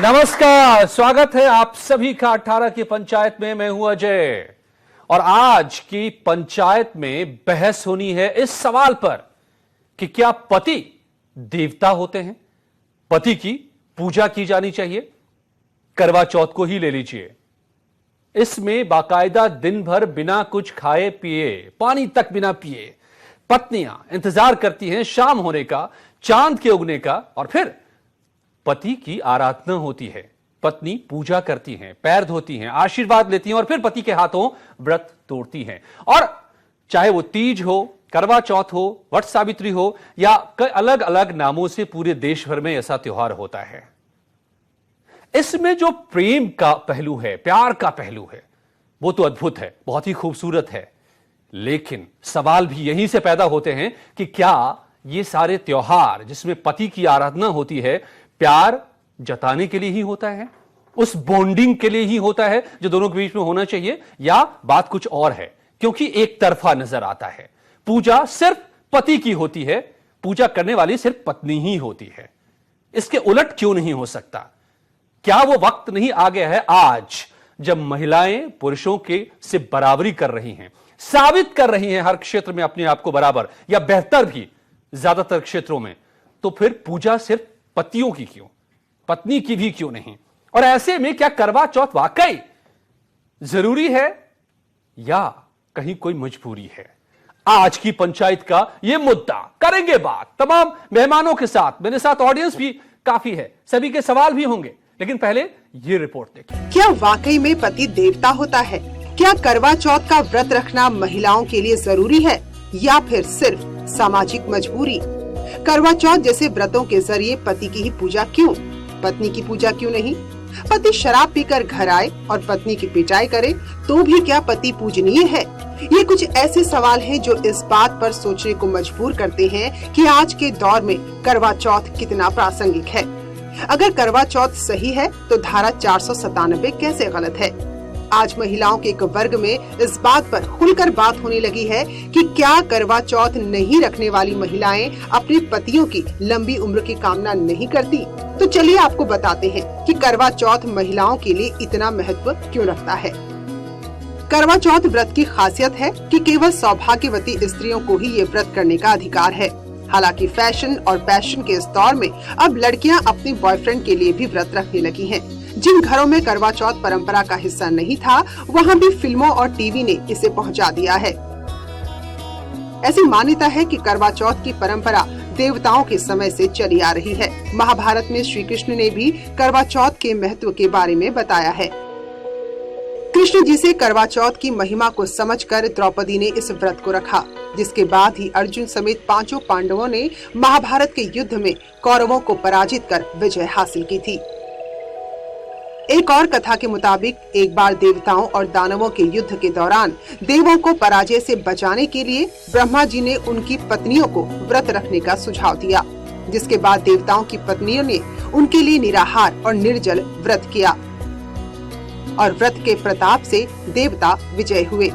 नमस्कार, स्वागत है आप सभी का 18 की पंचायत में। मैं हूं अजय और आज की पंचायत में बहस होनी है इस सवाल पर कि क्या पति देवता होते हैं, पति की पूजा की जानी चाहिए। करवा चौथ को ही ले लीजिए, इसमें बाकायदा दिन भर बिना कुछ खाए पिए, पानी तक बिना पिए पत्नियां इंतजार करती हैं शाम होने का, चांद के उगने का, और फिर पति की आराधना होती है। पत्नी पूजा करती हैं, पैर धोती हैं, आशीर्वाद लेती हैं और फिर पति के हाथों व्रत तोड़ती हैं। और चाहे वो तीज हो, करवा चौथ हो, वट सावित्री हो या कई अलग अलग नामों से पूरे देश भर में ऐसा त्योहार होता है। इसमें जो प्रेम का पहलू है, प्यार का पहलू है, वो तो अद्भुत है, बहुत ही खूबसूरत है। लेकिन सवाल भी यहीं से पैदा होते हैं कि क्या ये सारे त्योहार जिसमें पति की आराधना होती है, प्यार जताने के लिए ही होता है, उस बॉन्डिंग के लिए ही होता है जो दोनों के बीच में होना चाहिए, या बात कुछ और है? क्योंकि एक तरफा नजर आता है। पूजा सिर्फ पति की होती है, पूजा करने वाली सिर्फ पत्नी ही होती है। इसके उलट क्यों नहीं हो सकता? क्या वो वक्त नहीं आ गया है आज जब महिलाएं पुरुषों के से बराबरी कर रही हैं, साबित कर रही हैं हर क्षेत्र में अपने आप को बराबर या बेहतर भी ज्यादातर क्षेत्रों में? तो फिर पूजा सिर्फ पतियों की क्यों, पत्नी की भी क्यों नहीं? और ऐसे में क्या करवा चौथ वाकई जरूरी है या कहीं कोई मजबूरी है? आज की पंचायत का यह मुद्दा करेंगे बात तमाम मेहमानों के साथ। मेरे साथ ऑडियंस भी काफी है, सभी के सवाल भी होंगे, लेकिन पहले ये रिपोर्ट देखिए। क्या वाकई में पति देवता होता है? क्या करवा चौथ का व्रत रखना महिलाओं के लिए जरूरी है या फिर सिर्फ सामाजिक मजबूरी? करवा चौथ जैसे व्रतों के जरिए पति की ही पूजा क्यों, पत्नी की पूजा क्यों नहीं? पति शराब पीकर घर आए और पत्नी की पिटाई करे तो भी क्या पति पूजनीय है? ये कुछ ऐसे सवाल हैं जो इस बात पर सोचने को मजबूर करते हैं कि आज के दौर में करवा चौथ कितना प्रासंगिक है। अगर करवा चौथ सही है तो धारा 497 कैसे गलत है? आज महिलाओं के एक वर्ग में इस बात पर खुलकर बात होने लगी है कि क्या करवा चौथ नहीं रखने वाली महिलाएं अपने पतियों की लंबी उम्र की कामना नहीं करती? तो चलिए आपको बताते हैं कि करवा चौथ महिलाओं के लिए इतना महत्व क्यों रखता है। करवा चौथ व्रत की खासियत है कि केवल सौभाग्यवती स्त्रियों को ही ये व्रत करने का अधिकार है। हालांकि फैशन और पैशन के इस दौर में अब लड़कियां अपने बॉयफ्रेंड के लिए भी व्रत रखने लगी हैं। जिन घरों में करवा चौथ परंपरा का हिस्सा नहीं था, वहां भी फिल्मों और टीवी ने इसे पहुंचा दिया है। ऐसी मान्यता है कि करवा चौथ की परंपरा देवताओं के समय से चली आ रही है। महाभारत में श्री कृष्ण ने भी करवा चौथ के महत्व के बारे में बताया है। कृष्ण जी से करवा चौथ की महिमा को समझकर द्रौपदी ने इस व्रत को रखा, जिसके बाद ही अर्जुन समेत 5 पांडवों ने महाभारत के युद्ध में कौरवों को पराजित कर विजय हासिल की थी। एक और कथा के मुताबिक एक बार देवताओं और दानवों के युद्ध के दौरान देवों को पराजय से बचाने के लिए ब्रह्मा जी ने उनकी पत्नियों को व्रत रखने का सुझाव दिया, जिसके बाद देवताओं की पत्नियों ने उनके लिए निराहार और निर्जल व्रत किया और व्रत के प्रताप से देवता विजय हुए।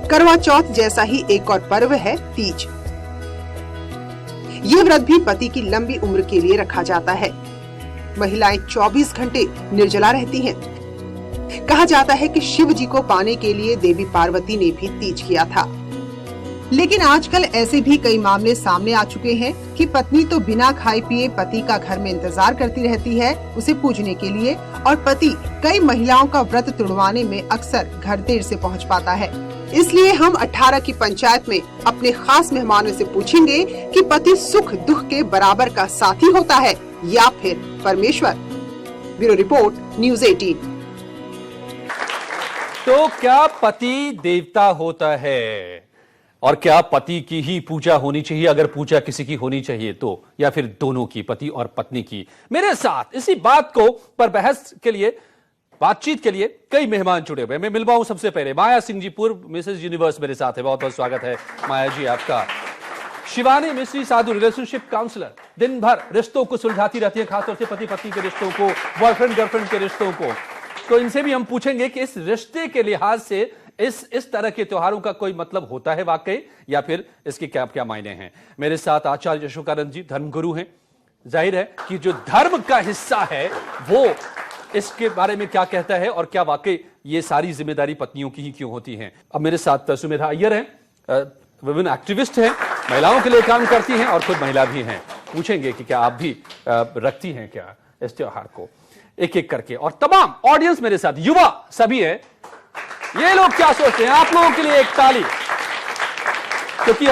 करवा चौथ जैसा ही एक और पर्व है तीज। ये व्रत भी पति की लंबी उम्र के लिए रखा जाता है। महिलाएं 24 घंटे निर्जला रहती हैं। कहा जाता है कि शिव जी को पाने के लिए देवी पार्वती ने भी तीज किया था। लेकिन आजकल ऐसे भी कई मामले सामने आ चुके हैं कि पत्नी तो बिना खाए पिए पति का घर में इंतजार करती रहती है उसे पूजने के लिए, और पति कई महिलाओं का व्रत तुड़वाने में अक्सर घर देर से पहुंच पाता है। इसलिए हम 18 की पंचायत में अपने खास मेहमानों से पूछेंगे कि पति सुख दुख के बराबर का साथी होता है या फिर परमेश्वर। Bureau report, news 18। तो क्या पति देवता होता है और क्या पति की ही पूजा होनी चाहिए, अगर पूजा किसी की होनी चाहिए तो, या फिर दोनों की, पति और पत्नी की? मेरे साथ इसी बात को पर बहस के लिए, बातचीत के लिए कई मेहमान जुड़े हुए। मैं मिलवाऊं सबसे पहले माया सिंह जी, पूर्व मिसेस यूनिवर्स मेरे साथ है। बहुत बहुत स्वागत है माया जी आपका। शिवानी मिश्री साधु, रिलेशनशिप काउंसलर, दिन भर रिश्तों को सुलझाती रहती है, खासतौर से पति पत्नी के रिश्तों को, बॉयफ्रेंड गर्लफ्रेंड के रिश्तों को। तो इनसे भी हम पूछेंगे कि इस रिश्ते के लिहाज से इस तरह के त्योहारों का कोई मतलब होता है वाकई, या फिर इसके क्या क्या मायने हैं। मेरे साथ आचार्य यशोकानंद जी धर्मगुरु हैं, जाहिर है कि जो धर्म का हिस्सा है वो इसके बारे में क्या कहता है और क्या वाकई ये सारी जिम्मेदारी पत्नियों की ही क्यों होती हैं। अब मेरे साथ सुमेधा अय्यर हैं, विभिन्न एक्टिविस्ट हैं, महिलाओं के लिए काम करती हैं और खुद महिला भी हैं। पूछेंगे कि क्या आप भी रखती हैं क्या इस त्योहार को, एक एक करके। और तमाम ऑडियंस मेरे साथ युवा सभी है, ये लोग क्या सोचते हैं, आप लोगों के लिए एक ताली। क्योंकि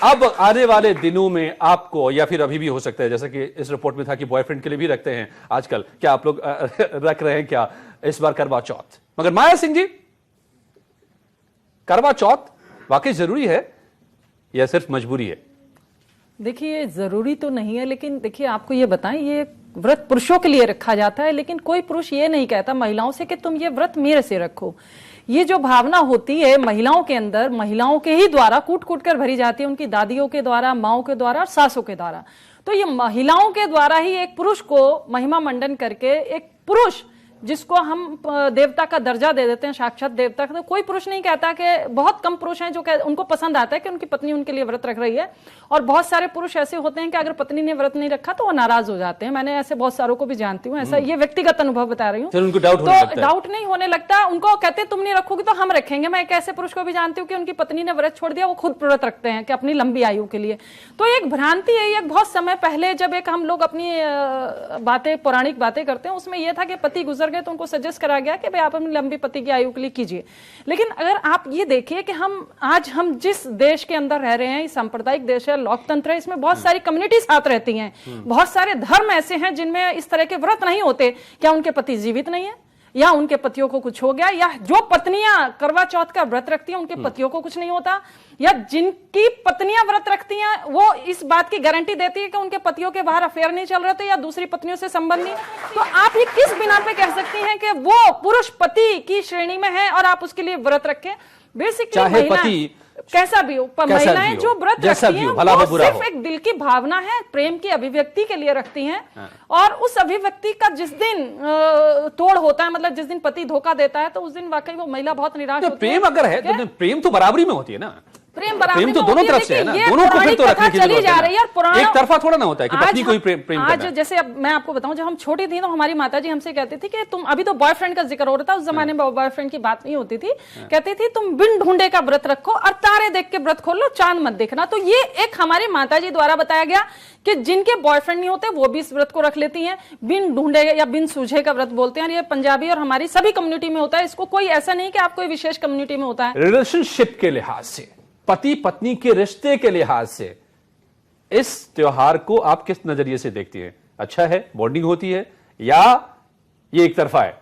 अब आने वाले दिनों में आपको, या फिर अभी भी हो सकता है, जैसा कि इस रिपोर्ट में था कि बॉयफ्रेंड के लिए भी रखते हैं आजकल, क्या आप लोग रख रहे हैं क्या इस बार करवा चौथ? मगर माया सिंह जी, करवा चौथ वाकई जरूरी है या सिर्फ मजबूरी है? देखिए, जरूरी तो नहीं है, लेकिन देखिए आपको ये बताएं, ये व्रत पुरुषों के लिए रखा जाता है, लेकिन कोई पुरुष ये नहीं कहता महिलाओं से कि तुम ये व्रत मेरे से रखो। ये जो भावना होती है महिलाओं के अंदर, महिलाओं के ही द्वारा कूट कूट कर भरी जाती है, उनकी दादियों के द्वारा, माओं के द्वारा और सासों के द्वारा। तो ये महिलाओं के द्वारा ही एक पुरुष को महिमा मंडन करके, एक पुरुष जिसको हम देवता का दर्जा दे देते हैं, साक्षात देवता का, तो कोई पुरुष नहीं कहता कि, बहुत कम पुरुष हैं जो उनको पसंद आता है कि उनकी पत्नी उनके लिए व्रत रख रही है। और बहुत सारे पुरुष ऐसे होते हैं कि अगर पत्नी ने व्रत नहीं रखा तो वो नाराज हो जाते हैं। मैंने ऐसे बहुत सारों को भी जानती हूँ, ऐसा ये व्यक्तिगत अनुभव बता रही हूँ। उनको डाउट तो डाउट नहीं होने लगता, उनको कहते तुम नहीं रखोगी तो हम रखेंगे। मैं एक ऐसे पुरुष को भी जानती हूँ कि उनकी पत्नी ने व्रत छोड़ दिया, वो खुद व्रत रखते हैं कि अपनी लंबी आयु के लिए। तो एक भ्रांति है, एक बहुत समय पहले जब एक हम लोग अपनी बातें, पौराणिक बातें करते हैं, उसमें यह था कि पति गुजर गए तो उनको सजेस्ट करा गया कि भाई आप अपनी लंबी पति की आयु के लिए कीजिए। लेकिन अगर आप ये देखिए कि हम जिस देश के अंदर रह रहे हैं, सांप्रदायिक देश है, लोकतंत्र है, इसमें बहुत सारी कम्युनिटी साथ रहती हैं, बहुत सारे धर्म ऐसे हैं जिनमें इस तरह के व्रत नहीं होते। क्या उनके पति जीवित नहीं है, या उनके पतियों को कुछ हो गया, या जो पत्नियां करवा चौथ का व्रत रखती हैं उनके पतियों को कुछ नहीं होता, या जिनकी पत्नियां व्रत रखती हैं वो इस बात की गारंटी देती है कि उनके पतियों के बाहर अफेयर नहीं चल रहे थे या दूसरी पत्नियों से संबंध नहीं। तो आप ये किस बिना पे कह सकती हैं कि वो पुरुष पति की श्रेणी में है और आप उसके लिए व्रत रखें? बेसिकली महिला कैसा भी हो, महिलाएं जो व्रत रखती हैं वो सिर्फ एक दिल की भावना है, प्रेम की अभिव्यक्ति के लिए रखती हैं। और उस अभिव्यक्ति का जिस दिन तोड़ होता है, मतलब जिस दिन पति धोखा देता है, तो उस दिन वाकई वो महिला बहुत निराश होती है। प्रेम अगर है तो प्रेम तो बराबरी में होती है ना, प्रेम तो दोनों तरफ से है ना, दोनों को फिर तो रखने की जरूरत है। एक तरफा थोड़ा ना होता है कि पत्नी को ही प्रेम करना है। आज जैसे अब मैं आपको बताऊं, जब हम छोटी थी तो हमारी माताजी हमसे कहती थी कि तुम, अभी तो बॉयफ्रेंड का जिक्र हो रहा था, उस जमाने में बॉयफ्रेंड की बात नहीं होती थी, कहती थी तुम बिन ढूंढे का व्रत रखो और तारे देख के व्रत खोलो, चांद मत देखना। तो ये एक हमारी माताजी द्वारा बताया गया कि जिनके बॉयफ्रेंड नहीं होते वो भी इस व्रत को रख लेती हैं। बिन ढूंढे या बिन सूझे का व्रत बोलते हैं, ये पंजाबी और हमारी सभी कम्युनिटी में होता है। इसको कोई ऐसा नहीं कि आप कोई विशेष कम्युनिटी में होता है। रिलेशनशिप के लिहाज से, पति पत्नी के रिश्ते के लिहाज से इस त्योहार को आप किस नजरिए से देखती हैं? अच्छा है, बॉन्डिंग होती है, या ये एक तरफा है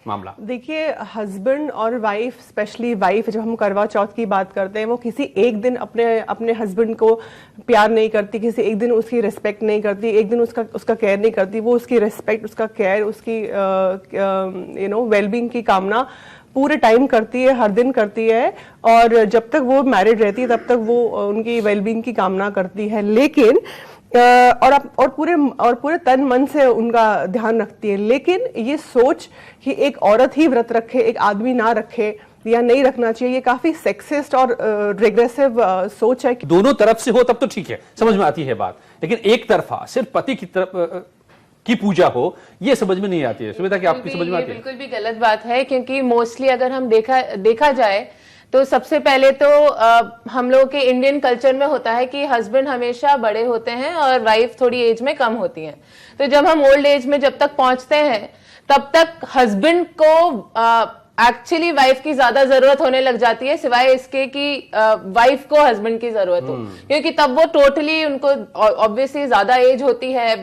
मामला? देखिए, हस्बैंड और वाइफ, स्पेशली वाइफ, जब हम करवा चौथ की बात करते हैं, वो किसी एक दिन अपने हस्बैंड को प्यार नहीं करती, किसी एक दिन उसकी रिस्पेक्ट नहीं करती, एक दिन उसका केयर नहीं करती। वो उसकी रिस्पेक्ट, उसका केयर, उसकी वेलबींग की कामना पूरे टाइम करती है, हर दिन करती है। और जब तक वो मैरिड रहती है तब तक वो उनकी वेलबींग की कामना करती है, लेकिन और पूरे तन मन से उनका ध्यान रखती है। लेकिन ये सोच कि एक औरत ही व्रत रखे, एक आदमी ना रखे या नहीं रखना चाहिए, ये काफी सेक्सिस्ट और रिग्रेसिव सोच है। दोनों तरफ से हो तब तो ठीक है, समझ में आती है बात, लेकिन एक तरफा सिर्फ पति की तरफ की पूजा हो, ये समझ में नहीं आती है। सुमिता, कि आपकी समझ में आती है? बिल्कुल भी गलत बात है, क्योंकि मोस्टली अगर हम देखा जाए तो सबसे पहले तो हम लोगों के इंडियन कल्चर में होता है कि हस्बैंड हमेशा बड़े होते हैं और वाइफ थोड़ी एज में कम होती है। तो जब हम ओल्ड एज में जब तक पहुंचते हैं तब तक हस्बैंड को एक्चुअली वाइफ की ज्यादा जरूरत होने लग जाती है, सिवाय इसके कि वाइफ को हस्बैंड की जरूरत हो, क्योंकि तब वो टोटली, उनको ऑब्वियसली ज्यादा एज होती है,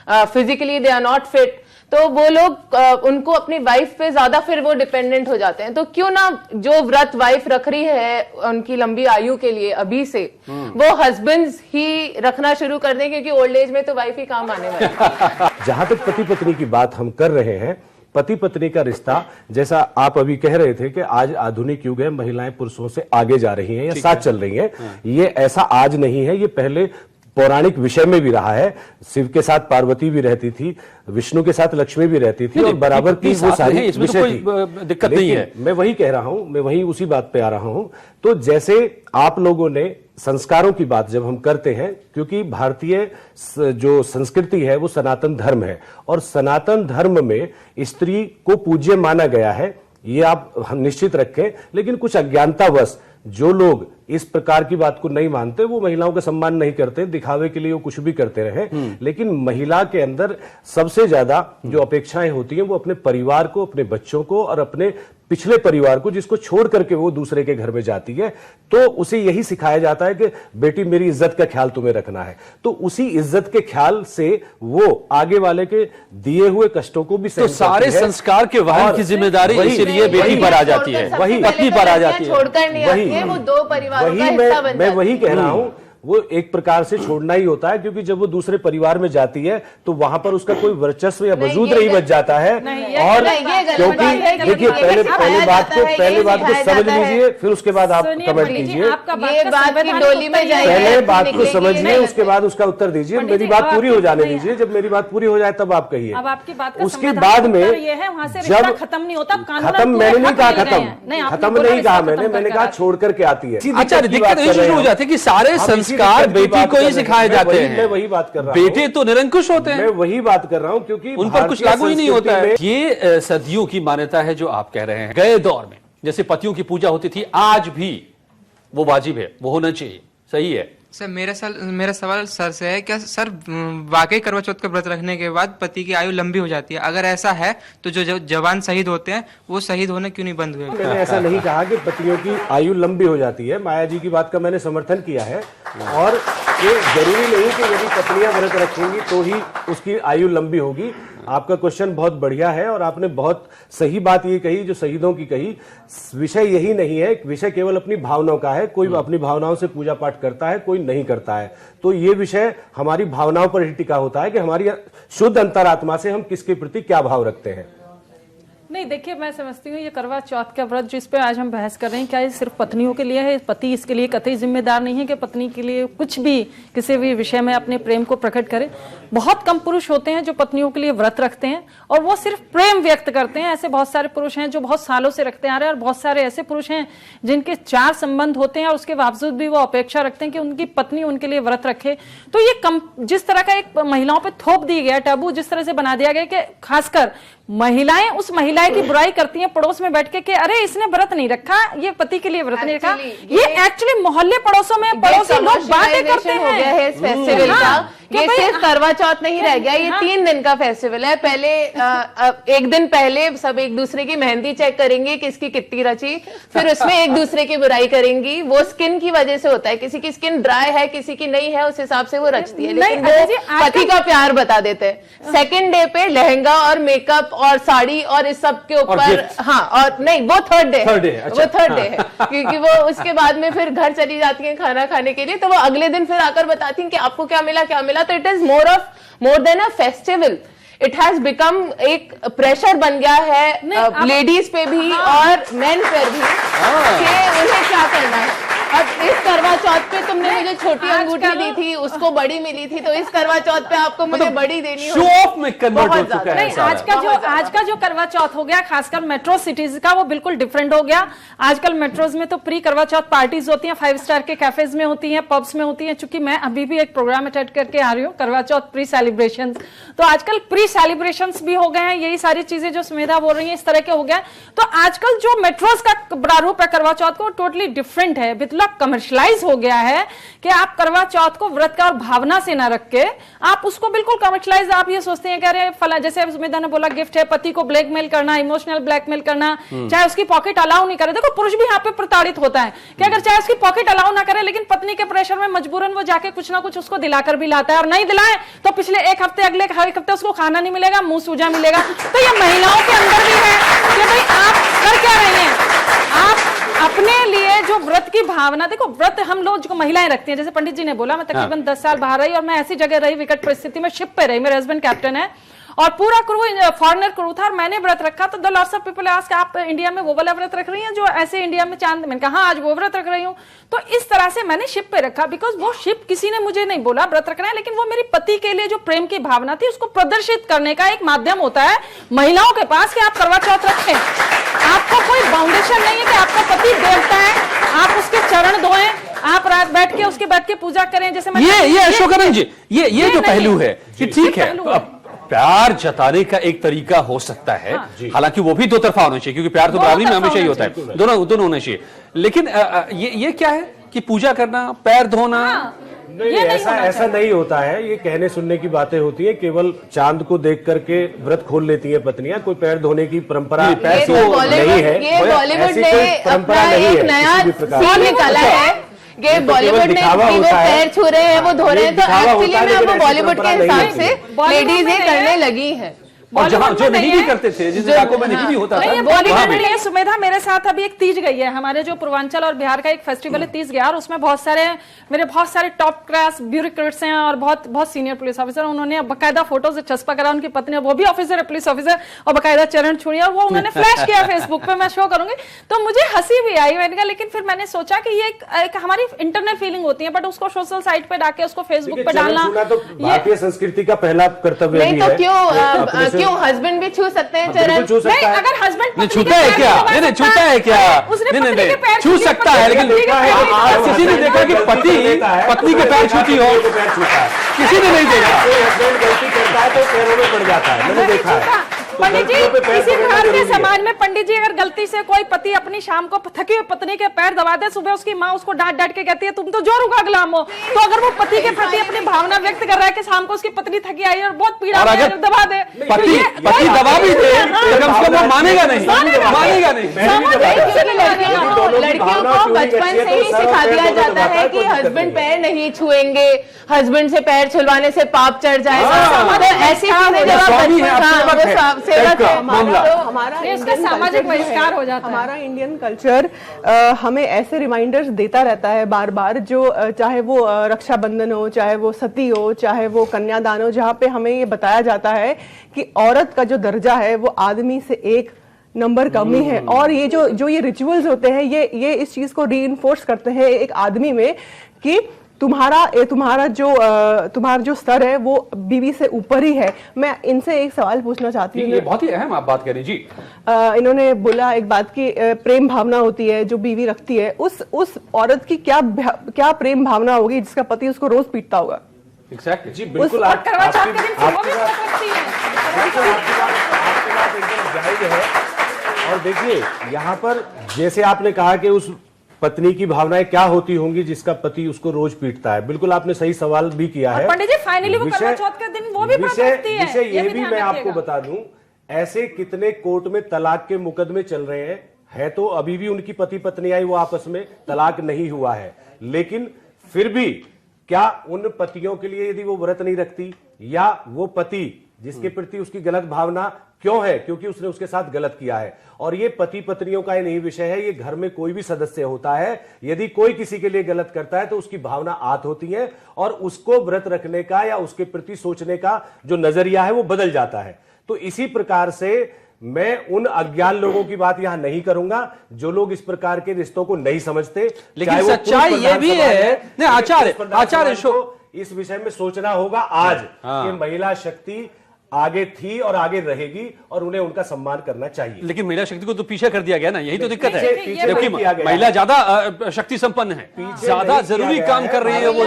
physically they are not fit, तो वो लोग उनको अपनी वाइफ पे ज्यादा फिर वो डिपेंडेंट हो जाते हैं। तो क्यों ना जो व्रत वाइफ रख रही है उनकी लंबी आयु के लिए अभी से, वो हस्बैंड्स ही रखना शुरू कर दें, क्योंकि ओल्ड एज में तो वाइफ ही काम आने वाली है। जहां तक पति पत्नी की बात हम कर रहे हैं, पति पत्नी का रिश्ता, जैसा आप अभी कह रहे थे कि आज आधुनिक युग है, महिलाएं पुरुषों से आगे जा रही हैं या साथ चल रही हैं, ये ऐसा आज नहीं है, ये पहले पौराणिक विषय में भी रहा है। शिव के साथ पार्वती भी रहती थी, विष्णु के साथ लक्ष्मी भी रहती थी, और बराबर की वो सारी विषय थी। दिक्कत नहीं है, मैं वही कह रहा हूं, मैं वही उसी बात पे आ रहा हूं। तो जैसे आप लोगों ने संस्कारों की बात जब हम करते हैं, क्योंकि भारतीय जो संस्कृति है वो सनातन धर्म है, और सनातन धर्म में स्त्री को पूज्य माना गया है, ये आप हम निश्चित रखें। लेकिन कुछ अज्ञानतावश जो लोग इस प्रकार की बात को नहीं मानते, वो महिलाओं का सम्मान नहीं करते, दिखावे के लिए वो कुछ भी करते रहे। लेकिन महिला के अंदर सबसे ज्यादा जो अपेक्षाएं होती हैं वो अपने परिवार को, अपने बच्चों को और अपने पिछले परिवार को, जिसको छोड़ करके वो दूसरे के घर में जाती है, तो उसे यही सिखाया जाता है कि बेटी मेरी इज्जत का ख्याल तुम्हें रखना है। तो उसी इज्जत के ख्याल से वो आगे वाले के दिए हुए कष्टों को भी तो सारे संस्कार के वहन की जिम्मेदारी इसीलिए बेटी पर आ जाती है, वही पत्नी पर आ जाती है। छोड़कर नहीं आती है, वो दो परिवारों का हिस्सा बन जाती है। मैं वही कह रहा हूं, वो एक प्रकार से छोड़ना ही होता है, क्योंकि जब वो दूसरे परिवार में जाती है तो वहां पर उसका कोई वर्चस्व या वजूद नहीं बच जाता है। और क्योंकि देखिए, पहले बात को समझ लीजिए, फिर उसके बाद आप कमेंट कीजिए। ये बात की डोली में जाएगी, पहले बात को समझिए, उसके बाद उसका उत्तर दीजिए। मेरी बात पूरी हो जाने दीजिए, जब मेरी बात पूरी हो जाए तब आप कहिए। अब आपकी बात का उसके बाद में जब खत्म नहीं होता, खत्म मैंने नहीं कहा, खत्म नहीं कहा मैंने कहा छोड़ करके आती है। अच्छा, दिक्कत ये शुरू हो जाती है कि सारे संस्कार बेटी को ही सिखाए जाते हैं। मैं वही बात कर रहा हूं, बेटे तो निरंकुश होते हैं। मैं वही बात कर रहा हूं, क्योंकि उन पर कुछ लागू ही नहीं होता है। ये सदियों की मान्यता है जो आप कह रहे हैं। गए दौर में जैसे पतियों की पूजा होती थी, आज भी वो वाजिब है, वो होना चाहिए, सही है। सर मेरा सवाल सर से है, क्या सर वाकई करवा चौथ का व्रत रखने के बाद पति की आयु लंबी हो जाती है? अगर ऐसा है तो जो जवान शहीद होते हैं वो शहीद होने क्यों नहीं बंद हुए? मैंने ऐसा नहीं कहा कि पतियों की आयु लंबी हो जाती है। माया जी की बात का मैंने समर्थन किया है, और ये जरूरी नहीं कि यदि पत्नियां व्रत रखेंगी तो ही उसकी आयु लंबी होगी। आपका क्वेश्चन बहुत बढ़िया है, और आपने बहुत सही बात ये कही जो शहीदों की कही। विषय यही नहीं है, विषय केवल अपनी भावनाओं का है। कोई अपनी भावनाओं से पूजा पाठ करता है, कोई नहीं करता है। तो ये विषय हमारी भावनाओं पर ही टिका होता है कि हमारी शुद्ध अंतरात्मा से हम किसके प्रति क्या भाव रखते हैं। नहीं, देखिए, मैं समझती हूँ ये करवा चौथ का व्रत जिस पे आज हम बहस कर रहे हैं, क्या ये सिर्फ पत्नियों के लिए है? पति इसके लिए कतई जिम्मेदार नहीं है कि पत्नी के लिए कुछ भी किसी भी विषय में अपने प्रेम को प्रकट करे। बहुत कम पुरुष होते हैं जो पत्नियों के लिए व्रत रखते हैं और वो सिर्फ प्रेम व्यक्त करते हैं। ऐसे बहुत सारे पुरुष हैं जो बहुत सालों से रखते आ रहे हैं, और बहुत सारे ऐसे पुरुष हैं जिनके 4 संबंध होते हैं और उसके बावजूद भी वो अपेक्षा रखते हैं कि उनकी पत्नी उनके लिए व्रत रखे। तो ये जिस तरह का एक महिलाओं पर थोप दी गया टैबू, जिस तरह से बना दिया गया कि खासकर महिलाएं उस महिला की बुराई करती हैं पड़ोस में बैठ के अरे इसने व्रत नहीं रखा, ये पति के लिए व्रत नहीं रखा। ये एक्चुअली मोहल्ले पड़ोसों में पड़ोसी लोग बातें करते हैं। हो गया है इस फेस्टिवल का। ये सिर्फ करवा चौथ नहीं रह गया, ये 3 दिन का फेस्टिवल है। पहले एक दिन पहले सब एक दूसरे की मेहंदी चेक करेंगे किसकी कितनी रची, फिर उसमें एक दूसरे की बुराई करेंगी। वो स्किन की वजह से होता है, किसी की स्किन ड्राई है, किसी की नहीं है, उस हिसाब से वो रचती है, लेकिन वो पति का प्यार बता देते हैं। सेकेंड डे पे लहंगा और मेकअप और साड़ी और इस सब के ऊपर, हाँ, और नहीं, वो थर्ड डे है, क्योंकि वो उसके बाद में फिर घर चली जाती है खाना खाने के लिए। तो वो अगले दिन फिर आकर बताती हैं कि आपको क्या मिला। तो it is more than a festival, it has become एक प्रेशर बन गया है लेडीज पे भी और मेन पे भी कि उन्हें क्या करना है। अब इस करवा चौथ पे तुमने मुझे छोटी अंगूठी दी थी, उसको बड़ी मिली थी, तो इस करवा चौथ पे आपको मुझे बड़ी देनी शो ऑफ में कन्वर्ट हो चुका है। आज का जो करवा चौथ हो गया, खासकर मेट्रो सिटीज का, वो बिल्कुल डिफरेंट हो गया। आजकल मेट्रोज में तो प्री करवा चौथ पार्टीज होती हैं, 5 स्टार के कैफेज में होती हैं, पब्स में होती हैं। चूंकि मैं अभी भी एक प्रोग्राम अटेंड करके आ रही हूँ, करवा चौथ प्री सेलिब्रेशन, तो आजकल प्री सेलिब्रेशन भी हो गए हैं। यही सारी चीजें जो स्मेधा बोल रही है, इस तरह के हो गया। तो आजकल जो मेट्रोज का प्रारूप है करवा चौथ को, टोटली डिफरेंट है, कमर्शलाइज हो गया है कि आप करवा चौथ को व्रत का और भावना से ना रख के आप उसको बिल्कुल कमर्शलाइज, आप ये सोचते हैं कि अरे फला, जैसे सुमेधा ने बोला गिफ्ट है, पति को ब्लैकमेल करना, इमोशनल ब्लैकमेल करना, चाहे उसकी पॉकेट अलाउ नहीं करे। देखो, पुरुष भी यहाँ पे प्रताड़ित होता है कि अगर चाहे उसकी पॉकेट अलाउ ना करे, लेकिन पत्नी के प्रेशर में मजबूरन वो जाके कुछ ना कुछ उसको दिलाकर भी लाता है, और नहीं दिलाए तो पिछले एक हफ्ते अगले एक हफ्ते उसको खाना नहीं मिलेगा, मुंह सूजा मिलेगा। तो ये महिलाओं के अंदर भी है कि भाई आप कर क्या रही हैं, आप अपने लिए जो व्रत की भावना, देखो व्रत हम लोग जो महिलाएं रखती हैं, जैसे पंडित जी ने बोला, मैं तकरीबन 10 साल बाहर रही और मैं ऐसी जगह रही, विकट परिस्थिति में, शिप पे रही, मेरे हस्बैंड कैप्टन है और पूरा क्रू फॉरेनर क्रू था, और मैंने व्रत रखा। तो the lots of people ask, आप इंडिया में वो वाला व्रत रख रही हैं जो ऐसे इंडिया में चांद? मैंने कहा हाँ, आज वो व्रत रख रही हूँ। तो इस तरह से मैंने शिप पे रखा, बिकॉज वो शिप किसी ने मुझे नहीं बोला व्रत रखना है, लेकिन वो मेरी पति के लिए जो प्रेम की भावना थी उसको प्रदर्शित करने का एक माध्यम होता है महिलाओं के पास कि आप करवा चौथ रखें। आपको कोई बाउंडेशन नहीं है कि आपका पति देवता है, आप उसके चरण धोएं, आप रात बैठ के पूजा करें, जैसे ये अशोकानंद जी, ये जो पहलू है कि ठीक है, पहलू है। प्यार जताने का एक तरीका हो सकता है, हालांकि वो भी दो तरफा होना चाहिए, क्योंकि प्यार तो बराबरी में हमेशा ही होता है, दोनों होना चाहिए। लेकिन ये क्या है कि पूजा करना, पैर धोना, नहीं, ऐसा नहीं होता है। ये कहने सुनने की बातें होती है। केवल चांद को देख करके व्रत खोल लेती है पत्नियां, कोई पैर धोने की परंपरा नहीं है। ये बॉलीवुड ने अपना एक नया सीन निकाला है। ये बॉलीवुड ने वो पैर छू रहे हैं, वो धो रहे हैं, तो एक्चुअली में अब वो बॉलीवुड के हिसाब से लेडीज ये करने लगी है। और जहां जो नहीं भी करते थे, जिस इलाकों में नहीं भी होता था, बॉलीवुड में नहीं। सुमेधा, मेरे साथ अभी एक तीज गई है, हमारे जो पूर्वांचल और बिहार का एक फेस्टिवल है तीज गया, और उसमें बहुत सारे टॉप क्लास ब्यूरोक्रेट्स हैं और बहुत सीनियर पुलिस ऑफिसर। उन्होंने बकायदा फोटो से चस्पा करा उनकी पत्नी, वो भी ऑफिसर है, पुलिस ऑफिसर, और बकायदा चरण छुड़ी, और वो उन्होंने फ्लैश किया फेसबुक पे, मैं शो करूंगी। तो मुझे हंसी भी आई, मैंने कहा, लेकिन फिर मैंने सोचा कि ये एक हमारी इंटरनल फीलिंग होती है, बट उसको सोशल साइट पे डाके उसको फेसबुक पे डालना तो भारतीय संस्कृति का पहला कर्तव्य नहीं, तो क्यों हस्बैंड भी छू सकते हैं चरण? नहीं, अगर हस्बैंड छूता है क्या? नहीं छूता है क्या? नहीं छू सकता है, लेकिन किसी ने देखा कि पत्नी के पैर छूती हो? किसी ने नहीं देखा। हस्बैंड गलती करता है तो पैरों में पड़ जाता है, मैंने देखा है। पंडित जी, इसी भारतीय समाज में पंडित जी, अगर गलती से कोई पति अपनी शाम को थकी हुई पत्नी के पैर दबा दे, सुबह उसकी माँ उसको डांट के कहती है तुम तो जोरू का गुलाम हो, तो अगर वो पति के प्रति अपनी भावना व्यक्त कर रहा है कि शाम को उसकी पत्नी थकी आई और बहुत पीड़ा और अगर दबा दे, पति दबा भी दे तो कम से कम वो मानेगा नहीं। लड़कियों को बचपन से ही सिखा दिया जाता है कि हस्बैंड पैर नहीं छुएंगे, हस्बैंड से पैर छुलवाने से पाप चढ़ जाएगा। तो ऐसी चीजें जब आप हमारा सामाजिक बहिष्कार हो जाता है। हमारा इंडियन कल्चर हमें ऐसे रिमाइंडर्स देता रहता है बार बार, जो चाहे वो रक्षाबंधन हो, चाहे वो सती हो, चाहे वो कन्यादान हो, जहाँ पे हमें ये बताया जाता है कि औरत का जो दर्जा है वो आदमी से एक नंबर कम ही है। और ये जो ये रिचुअल्स होते हैं, ये इस चीज को रीइंफोर्स करते हैं एक आदमी में कि तुम्हारा जो स्तर है वो बीवी से ऊपर ही है। मैं इनसे एक सवाल पूछना चाहती हूँ। ये बहुत ही अहम आप बात करें जी। इन्होंने बोला एक बात की प्रेम भावना होती है जो बीवी रखती है, उस औरत की क्या प्रेम भावना होगी जिसका पति उसको रोज पीटता होगा? एग्जैक्टली जी, बिल्कुल आपकी बात एकदम जायज है। और देखिए, यहाँ पर जैसे आपने कहा कि उस पत्नी की भावनाएं क्या होती होंगी जिसका पति उसको रोज पीटता है, बिल्कुल आपने सही सवाल भी किया है। पंडित जी, फाइनली वो करवा चौथ के दिन वो भी व्रत रखती है। विषय ये भी मैं आपको बता दूं, ऐसे कितने कोर्ट में तलाक के मुकदमे चल रहे हैं, है तो अभी भी उनकी पति पत्नी आई, वो आपस में तलाक नहीं हुआ है, लेकिन फिर भी क्या उन पतियों के लिए यदि वो व्रत नहीं रखती, या वो पति जिसके प्रति उसकी गलत भावना क्यों है, क्योंकि उसने उसके साथ गलत किया है। और ये पति पत्नियों का ही नहीं विषय है, ये घर में कोई भी सदस्य होता है, यदि कोई किसी के लिए गलत करता है तो उसकी भावना आत होती है और उसको व्रत रखने का या उसके प्रति सोचने का जो नजरिया है वो बदल जाता है। तो इसी प्रकार से मैं उन अज्ञान लोगों की बात यहां नहीं करूंगा जो लोग इस प्रकार के रिश्तों को नहीं समझते। लेकिन सच्चाई ये भी है, नहीं आचार्य इस विषय में सोचना होगा आज कि महिला शक्ति आगे थी और आगे रहेगी और उन्हें उनका सम्मान करना चाहिए। लेकिन महिला शक्ति को तो पीछे कर दिया गया ना, यही तो दिक्कत है। जबकि महिला ज्यादा शक्ति संपन्न है, ज्यादा जरूरी काम कर रही है वो।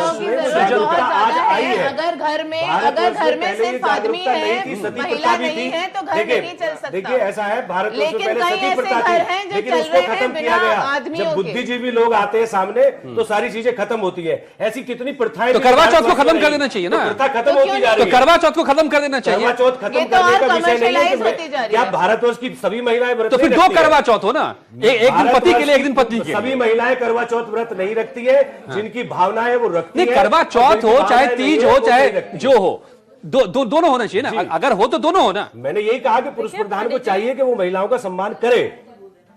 अगर घर में सिर्फ आदमी है, महिला नहीं है, तो घर नहीं चल सकता। देखिए, ऐसा है, भारत में लेकिन पहले कई सती ऐसे प्रथा घर थी, हैं जो लेकिन चल उसको रहे हैं खत्म किया बिना गया। आदमियों जब के। बुद्धिजीवी लोग आते हैं सामने तो सारी चीजें खत्म होती है। ऐसी कितनी प्रथाएं, तो करवा चौथ को खत्म कर देना चाहिए ना, प्रथा खत्म होती जा रही है। तो करवा चौथ को खत्म कर देना चाहिए। करवा चौथ खत्म करने का विषय नहीं है। क्या भारतवर्ष की सभी महिलाएं व्रत तो फिर दो करवा चौथ हो ना, एक दिन पति के लिए, एक दिन पत्नी के लिए। सभी महिलाएं करवा चौथ व्रत नहीं रखती है, जिनकी भावनाएं वो रखती है। करवा चौथ हो, चाहे तीज हो, चाहे जो हो, दोनों होना चाहिए ना। अगर हो तो दोनों हो ना। मैंने यही कहा कि पुरुष प्रधान को चाहिए कि वो महिलाओं का सम्मान करे,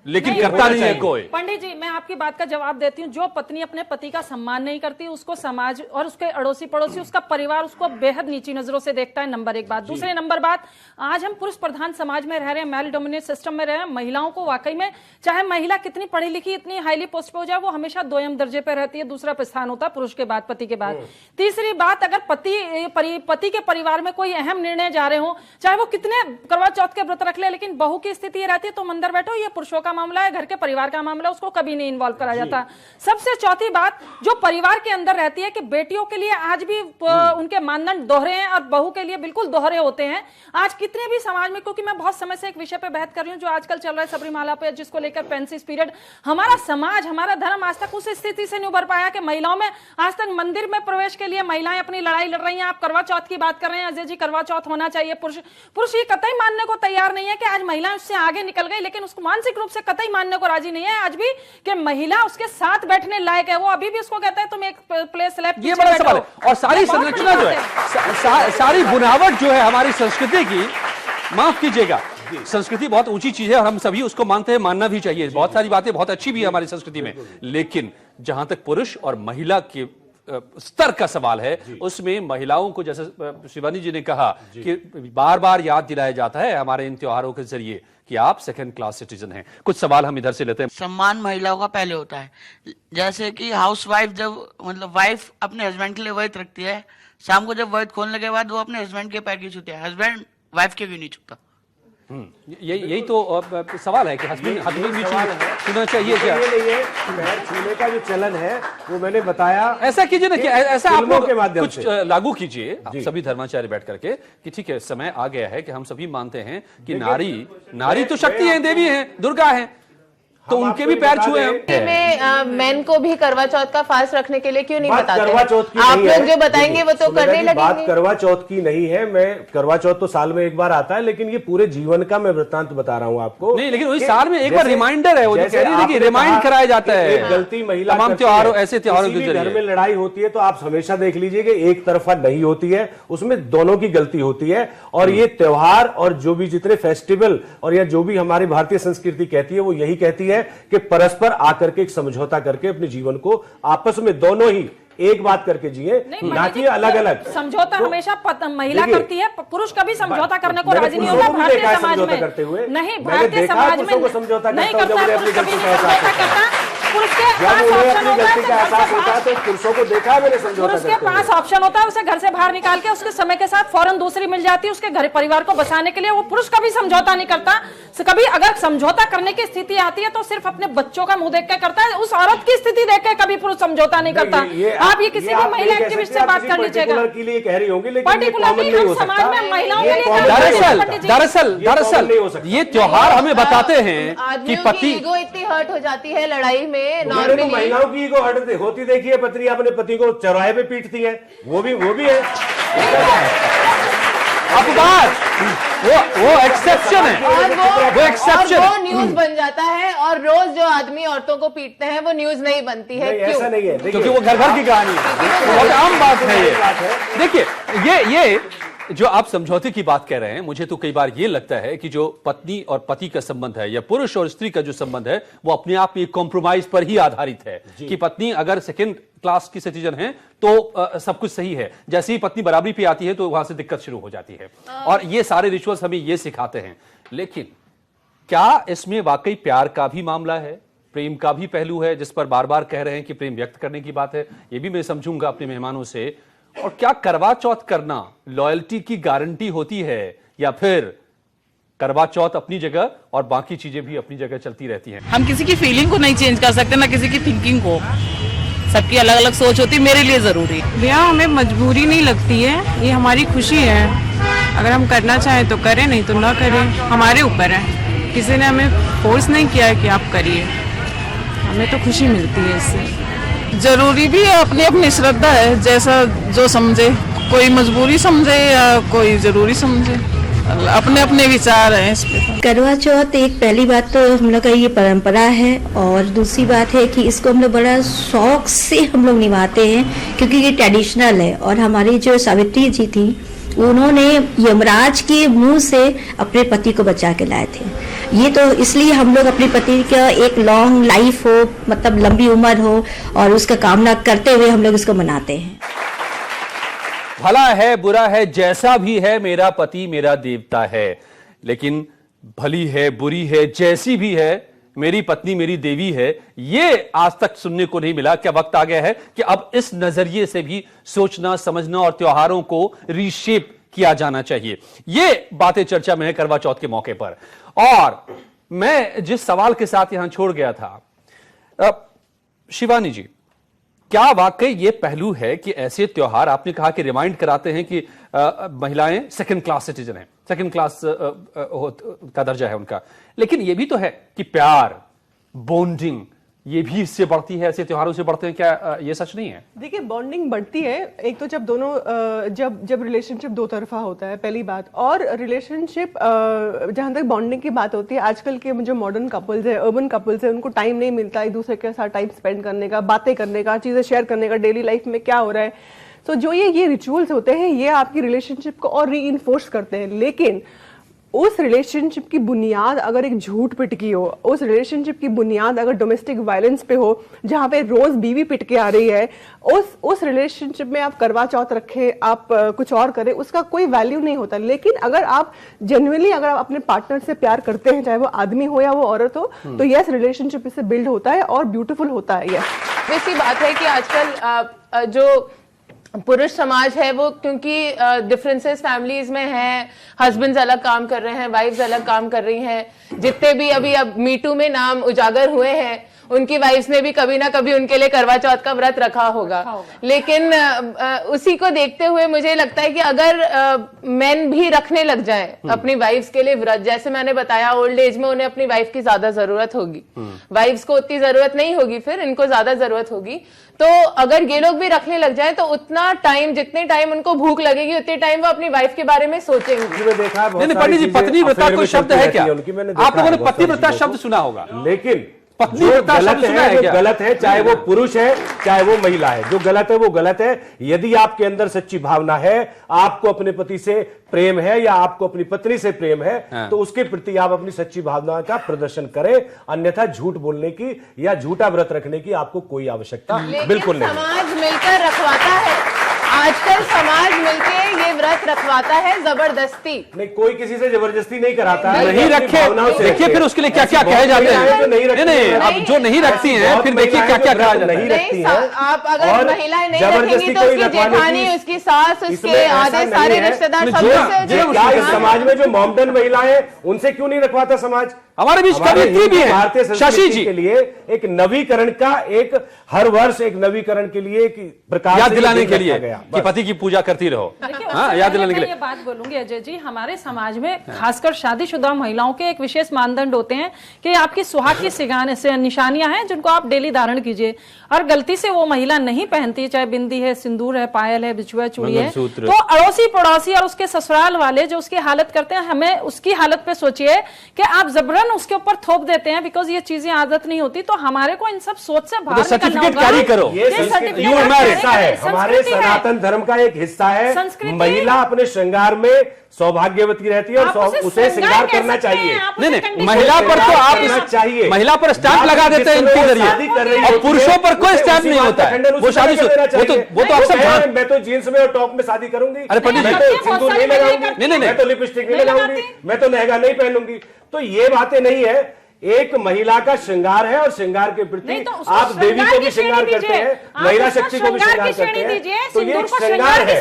लेकिन करता नहीं है कोई। पंडित जी, मैं आपकी बात का जवाब देती हूँ। जो पत्नी अपने पति का सम्मान नहीं करती, उसको समाज और उसके अड़ोसी पड़ोसी, उसका परिवार उसको बेहद नीची नजरों से देखता है। नंबर एक बात। दूसरे नंबर बात, आज हम पुरुष प्रधान समाज में रह रहे हैं, मेल डोमिनेट सिस्टम में रह रहे हैं। महिलाओं को वाकई में, चाहे महिला कितनी पढ़ी लिखी, इतनी हाईली पोस्ट पे हो जाए, वो हमेशा दोयम दर्जे पे रहती है। दूसरा स्थान होता है पुरुष के बाद, पति के बाद। तीसरी बात, अगर पति के परिवार में कोई अहम निर्णय जा रहे हो, चाहे वो कितने करवा चौथ के व्रत रख ले, लेकिन बहू की स्थिति ये रहती है तुम अंदर बैठो, ये पुरुषों का का मामला है, घर के परिवार का मामला, उसको कभी नहीं इन्वॉल्व करा जाता। सबसे चौथी बात जो परिवार के अंदर रहती है कि बेटियों के लिए आज भी उनके मानदंड दोहरे हैं और बहू के लिए बिल्कुल दोहरे होते हैं। आज कितने भी समाज में, क्योंकि मैं बहुत समय से एक विषय पे बहस कर रही हूँ जो आजकल चल रहा है सबरीमाला पे, जिसको लेकर पेंसिस पीरियड, हमारा समाज, हमारा धर्म आज तक उस स्थिति से नहीं उभर पाया कि महिलाओं में आज तक मंदिर में प्रवेश के लिए महिलाएं अपनी लड़ाई लड़ रही हैं। आप करवा चौथ की बात कर रहे हैं अजय जी, करवा चौथ होना चाहिए, पुरुष ये कतई मानने को तैयार नहीं है कि आज महिलाएं उससे आगे निकल गई, लेकिन उसको मानसिक रूप से कतई मानने को राजी नहीं है आज भी कि महिला उसके साथ बैठने लायक है। वो अभी भी उसको कहता है तुम एक प्लेस स्लैब, ये बड़ा सवाल है। और सारी संरचना जो है, सारी बुनावट जो है हमारी संस्कृति की, माफ कीजिएगा, संस्कृति बहुत ऊंची चीज है और हम सभी उसको मानते हैं, मानना भी चाहिए। बहुत सारी बातें बहुत अच्छी भी है हमारी संस्कृति में, लेकिन जहां तक पुरुष और महिला के स्तर का सवाल है, उसमें महिलाओं को, जैसे शिवानी जी ने कहा कि बार बार याद दिलाया जाता है हमारे इन त्योहारों के जरिए कि आप सेकंड क्लास सिटीजन हैं। कुछ सवाल हम इधर से लेते हैं। सम्मान महिलाओं का पहले होता है, जैसे कि हाउस वाइफ जब मतलब वाइफ अपने हस्बैंड के लिए व्रत रखती है, शाम को जब व्रत खोलने के बाद वो अपने हस्बैंड के पैर की छूती है, हस्बैंड वाइफ के क्यों नहीं छूता? यही तो सवाल है कि हस्बैंड भी छूना चाहिए क्या? पैर छूने का जो चलन है वो मैंने बताया। ऐसा कीजिए ना कि ऐसा आप लोग के माध्यम कुछ लागू कीजिए, आप सभी धर्माचार्य बैठ करके कि ठीक है, समय आ गया है कि हम सभी मानते हैं कि नारी तो शक्ति है, देवी है, दुर्गा है, तो उनके भी पैर छुए हम। मेन को भी करवा चौथ का फास्ट रखने के लिए क्यों नहीं बताते? करवा चौथ की आप नहीं लोग है। जो बताएंगे वो तो करने लगेंगे। बात करवा चौथ की नहीं है। मैं करवा चौथ तो साल में एक बार आता है, लेकिन ये पूरे जीवन का मैं वृत्तांत बता रहा हूँ आपको। नहीं, लेकिन वही साल में एक बार रिमाइंडर है, वो जो कह रही थी कि रिमाइंड कराया जाता है। एक गलती महिला तमाम त्योहारों, ऐसे त्योहारों के घर में जरिए लड़ाई होती है तो आप हमेशा देख लीजिए कि एक तरफा नहीं होती है, उसमें दोनों की गलती होती है। और ये त्योहार और जो भी जितने फेस्टिवल और या जो भी हमारी भारतीय संस्कृति कहती है वो यही कहती है कि परस्पर आकर के एक समझौता करके अपने जीवन को आपस में दोनों ही एक बात करके जिए, ना कि अलग अलग। समझौता हमेशा महिला करती है, पुरुष कभी समझौता करने को राजी नहीं होता भारतीय समाज में। नहीं, भारतीय समाज में समझौता नहीं करता, पुरुष के पास ऑप्शन होता है, तो पुरुषों को देखा मैंने समझौता पुरुष के पास ऑप्शन होता है, उसे घर से बाहर निकाल के उसके समय के साथ फौरन दूसरी मिल जाती है उसके घर परिवार को बसाने के लिए। वो पुरुष कभी समझौता नहीं करता। कभी अगर समझौता करने की स्थिति आती है तो सिर्फ अपने बच्चों का मुंह देख के करता है, उस औरत की स्थिति देख के कभी पुरुष समझौता नहीं करता। आप ये किसी भी महिला एक्टिविस्ट से बात कर लीजिएगा, पर्टिकुलरली समाज में महिलाओं के लिए। दरअसल ये त्योहार हमें बताते हैं कि पति, ईगो इतनी हर्ट हो जाती है लड़ाई में। मैंने तो महिलाओं की ईगो हर्ट होती देखी है, पत्नी अपने पति को चौराहे पे पीटती है, वो भी है। अपवाद, वो एक्सेप्शन है, वो एक्सेप्शन, वो न्यूज बन जाता है और रोज जो आदमी औरतों को पीटते हैं वो न्यूज नहीं बनती है। क्यों? ऐसा नहीं है, क्योंकि वो घर भर की कहानी है, बहुत आम बात है ये। देखिए, ये जो आप समझौते की बात कह रहे हैं, मुझे तो कई बार ये लगता है कि जो पत्नी और पति का संबंध है या पुरुष और स्त्री का जो संबंध है वो अपने आप में कॉम्प्रोमाइज पर ही आधारित है कि पत्नी अगर सेकंड क्लास की सिटीजन है तो सब कुछ सही है, जैसे ही पत्नी बराबरी पे आती है तो वहां से दिक्कत शुरू हो जाती है। और ये सारे रिचुअल्स हमें ये सिखाते हैं। लेकिन क्या इसमें वाकई प्यार का भी मामला है, प्रेम का भी पहलू है, जिस पर बार बार कह रहे हैं कि प्रेम व्यक्त करने की बात है? ये भी मैं समझूंगा अपने मेहमानों से। और क्या करवा चौथ करना लॉयल्टी की गारंटी होती है या फिर करवा चौथ अपनी जगह और बाकी चीजें भी अपनी जगह चलती रहती हैं? हम किसी की फीलिंग को नहीं चेंज कर सकते, ना किसी की थिंकिंग को। सबकी अलग अलग सोच होती है, मेरे लिए जरूरी है। ब्याह हमें मजबूरी नहीं लगती है, ये हमारी खुशी है। अगर हम करना चाहें तो करें, नहीं तो ना करें, हमारे ऊपर है। किसी ने हमें फोर्स नहीं किया है कि आप करिए, हमें तो खुशी मिलती है इससे। जरूरी भी है, अपनी अपनी श्रद्धा है, जैसा जो समझे, कोई मजबूरी समझे या कोई जरूरी समझे, अपने अपने विचार हैं इस पे। करवा चौथ एक पहली बात तो हम लोग का ये परंपरा है, और दूसरी बात है कि इसको हम लोग बड़ा शौक से हम लोग निभाते हैं क्योंकि ये ट्रेडिशनल है। और हमारी जो सावित्री जी थी उन्होंने यमराज के मुंह से अपने पति को बचा के लाए थे। ये तो इसलिए हम लोग अपने पति का एक लॉन्ग लाइफ हो, मतलब लंबी उम्र हो, और उसका कामना करते हुए हम लोग इसको मनाते हैं। भला है बुरा है जैसा भी है, मेरा पति मेरा देवता है। लेकिन भली है बुरी है जैसी भी है, मेरी पत्नी मेरी देवी है, ये आज तक सुनने को नहीं मिला। क्या वक्त आ गया है कि अब इस नजरिए से भी सोचना समझना और त्योहारों को रीशेप किया जाना चाहिए? ये बातें चर्चा में है करवा चौथ के मौके पर। और मैं जिस सवाल के साथ यहां छोड़ गया था, शिवानी जी, क्या वाकई ये पहलू है कि ऐसे त्योहार आपने कहा कि रिमाइंड कराते हैं कि महिलाएं सेकंड क्लास सिटीजन हैं, सेकंड क्लास का दर्जा है उनका, लेकिन ये भी तो है कि प्यार, बॉन्डिंग, ये भी इससे बढ़ती है, ऐसे त्योहारों से बढ़ते हैं, क्या ये सच नहीं है? देखिए, बॉन्डिंग बढ़ती है एक तो जब दोनों जब रिलेशनशिप दो तरफा होता है, पहली बात। और रिलेशनशिप जहां तक बॉन्डिंग की बात होती है, आजकल के जो मॉडर्न कपल्स है, अर्बन कपल्स है, उनको टाइम नहीं मिलता एक दूसरे के साथ टाइम स्पेंड करने का, बातें करने का, चीजें शेयर करने का, डेली लाइफ में क्या हो रहा है। तो जो ये रिचुअल्स होते हैं, ये आपकी रिलेशनशिप को और री-इन्फोर्स करते हैं। लेकिन उस रिलेशनशिप की बुनियाद अगर एक झूठ पिट की हो, उस रिलेशनशिप की बुनियाद अगर डोमेस्टिक वायलेंस पे हो, जहां पे रोज बीवी पिट के आ रही है, उस रिलेशनशिप में आप करवा चौथ रखें, आप कुछ और करें, उसका कोई वैल्यू नहीं होता। लेकिन अगर आप जेन्युइनली अगर आप अपने पार्टनर से प्यार करते हैं, चाहे वो आदमी हो या वो औरत हो, तो यस, रिलेशनशिप इससे बिल्ड होता है और ब्यूटीफुल होता है। यस, वैसी बात है कि आजकल जो पुरुष समाज है वो, क्योंकि डिफरेंसेस फैमिलीज में हैं, हस्बैंड्स अलग काम कर रहे हैं, वाइफ्स अलग काम कर रही हैं, जितने भी अभी अब मीटू में नाम उजागर हुए हैं, उनकी वाइफ्स ने भी कभी ना कभी उनके लिए करवा चौथ का व्रत रखा होगा। लेकिन उसी को देखते हुए मुझे लगता है कि अगर मेन भी रखने लग जाएं अपनी वाइफ्स के लिए व्रत, जैसे मैंने बताया, ओल्ड एज में उन्हें अपनी वाइफ की ज्यादा जरूरत होगी, वाइफ्स को उतनी जरूरत नहीं होगी, फिर इनको ज्यादा जरूरत होगी। तो अगर ये लोग भी रखने लग जाए तो उतना टाइम, जितने टाइम उनको भूख लगेगी उतने टाइम वो अपनी वाइफ के बारे में सोचेंगे। नहीं, पंडित जी, पत्नी व्रता कोई शब्द है क्या? आप लोगों ने पति व्रता शब्द सुना होगा, लेकिन पत्नी व्रता शब्द सुना है क्या? गलत है, चाहे वो पुरुष है चाहे वो महिला है, जो गलत है वो गलत है। यदि आपके अंदर सच्ची भावना है, आपको अपने पति से प्रेम है या आपको अपनी पत्नी से प्रेम है, तो उसके प्रति आप अपनी सच्ची भावना का प्रदर्शन करें, अन्यथा झूठ बोलने की या झूठा व्रत रखने की आपको कोई आवश्यकता बिल्कुल नहीं। समाज मिलकर रखवाता है, आजकल समाज मिलके ये व्रत रखवाता है जबरदस्ती। नहीं, कोई किसी से जबरदस्ती नहीं कराता है। नहीं रखे, देखिए फिर उसके लिए क्या क्या कहे जाते हैं। नहीं, अब जो नहीं रखती हैं फिर देखिए क्या क्या कहा जाता है। आप अगर महिलाएं नहीं रखेंगी तो उसकी जेठानी, उसकी सास, उसके आधे सारे रिश्तेदार सब समाज में जो मॉमडन महिलाएं हैं उनसे क्यों नहीं रखवाता समाज? हमारे बीच कवित्री भी है, भारतीय शशि संस्कृति जी के लिए एक नवीकरण का, एक हर वर्ष एक नवीकरण के लिए एक प्रकार याद दिलाने के लिए कि पति की पूजा करती रहो, हाँ, याद दिलाने के लिए। ये बात बोलूंगी अजय जी, हमारे समाज में खासकर शादीशुदा महिलाओं के एक विशेष मानदंड होते हैं कि आपकी सुहाग की निशानियां हैं जिनको आप डेली धारण कीजिए, और गलती से वो महिला नहीं पहनती, चाहे बिंदी है, सिंदूर है, पायल है, बिछुआ चूड़ी है, तो अड़ोसी पड़ोसी और उसके ससुराल वाले जो उसकी हालत करते हैं, हमें उसकी हालत पे सोचिए कि आप जबरन उसके ऊपर थोप देते हैं, बिकॉज ये चीजें आदत नहीं होती। तो हमारे को इन सब सोच से बाहर निकलना होगा। कैरी करो, ये हिस्सा है, हमारे सनातन धर्म का एक हिस्सा है। महिला अपने श्रृंगार में सौभाग्यवती रहती है और उसे श्रृंगार करना चाहिए। नहीं, महिला पर तो आप चाहिए, महिला पर स्टैंप लगा देते हैं इनके जरिए, और पुरुषों पर कोई स्टैंप नहीं होता है। वो शादी वो तो आप सब, मैं तो जींस में और टॉप में शादी करूंगी, अरे पंडित मैं तो सिंदूर नहीं लगाऊंगी, मैं तो लिपस्टिक नहीं लगाऊंगी, मैं तो लहंगा नहीं पहनूंगी। तो ये बातें नहीं है, एक महिला का श्रृंगार है और श्रृंगार के प्रति तो आप देवी को भी श्रृंगार करते हैं, महिला शक्ति को भी श्रृंगार करते हैं, तो ये एक श्रृंगार है।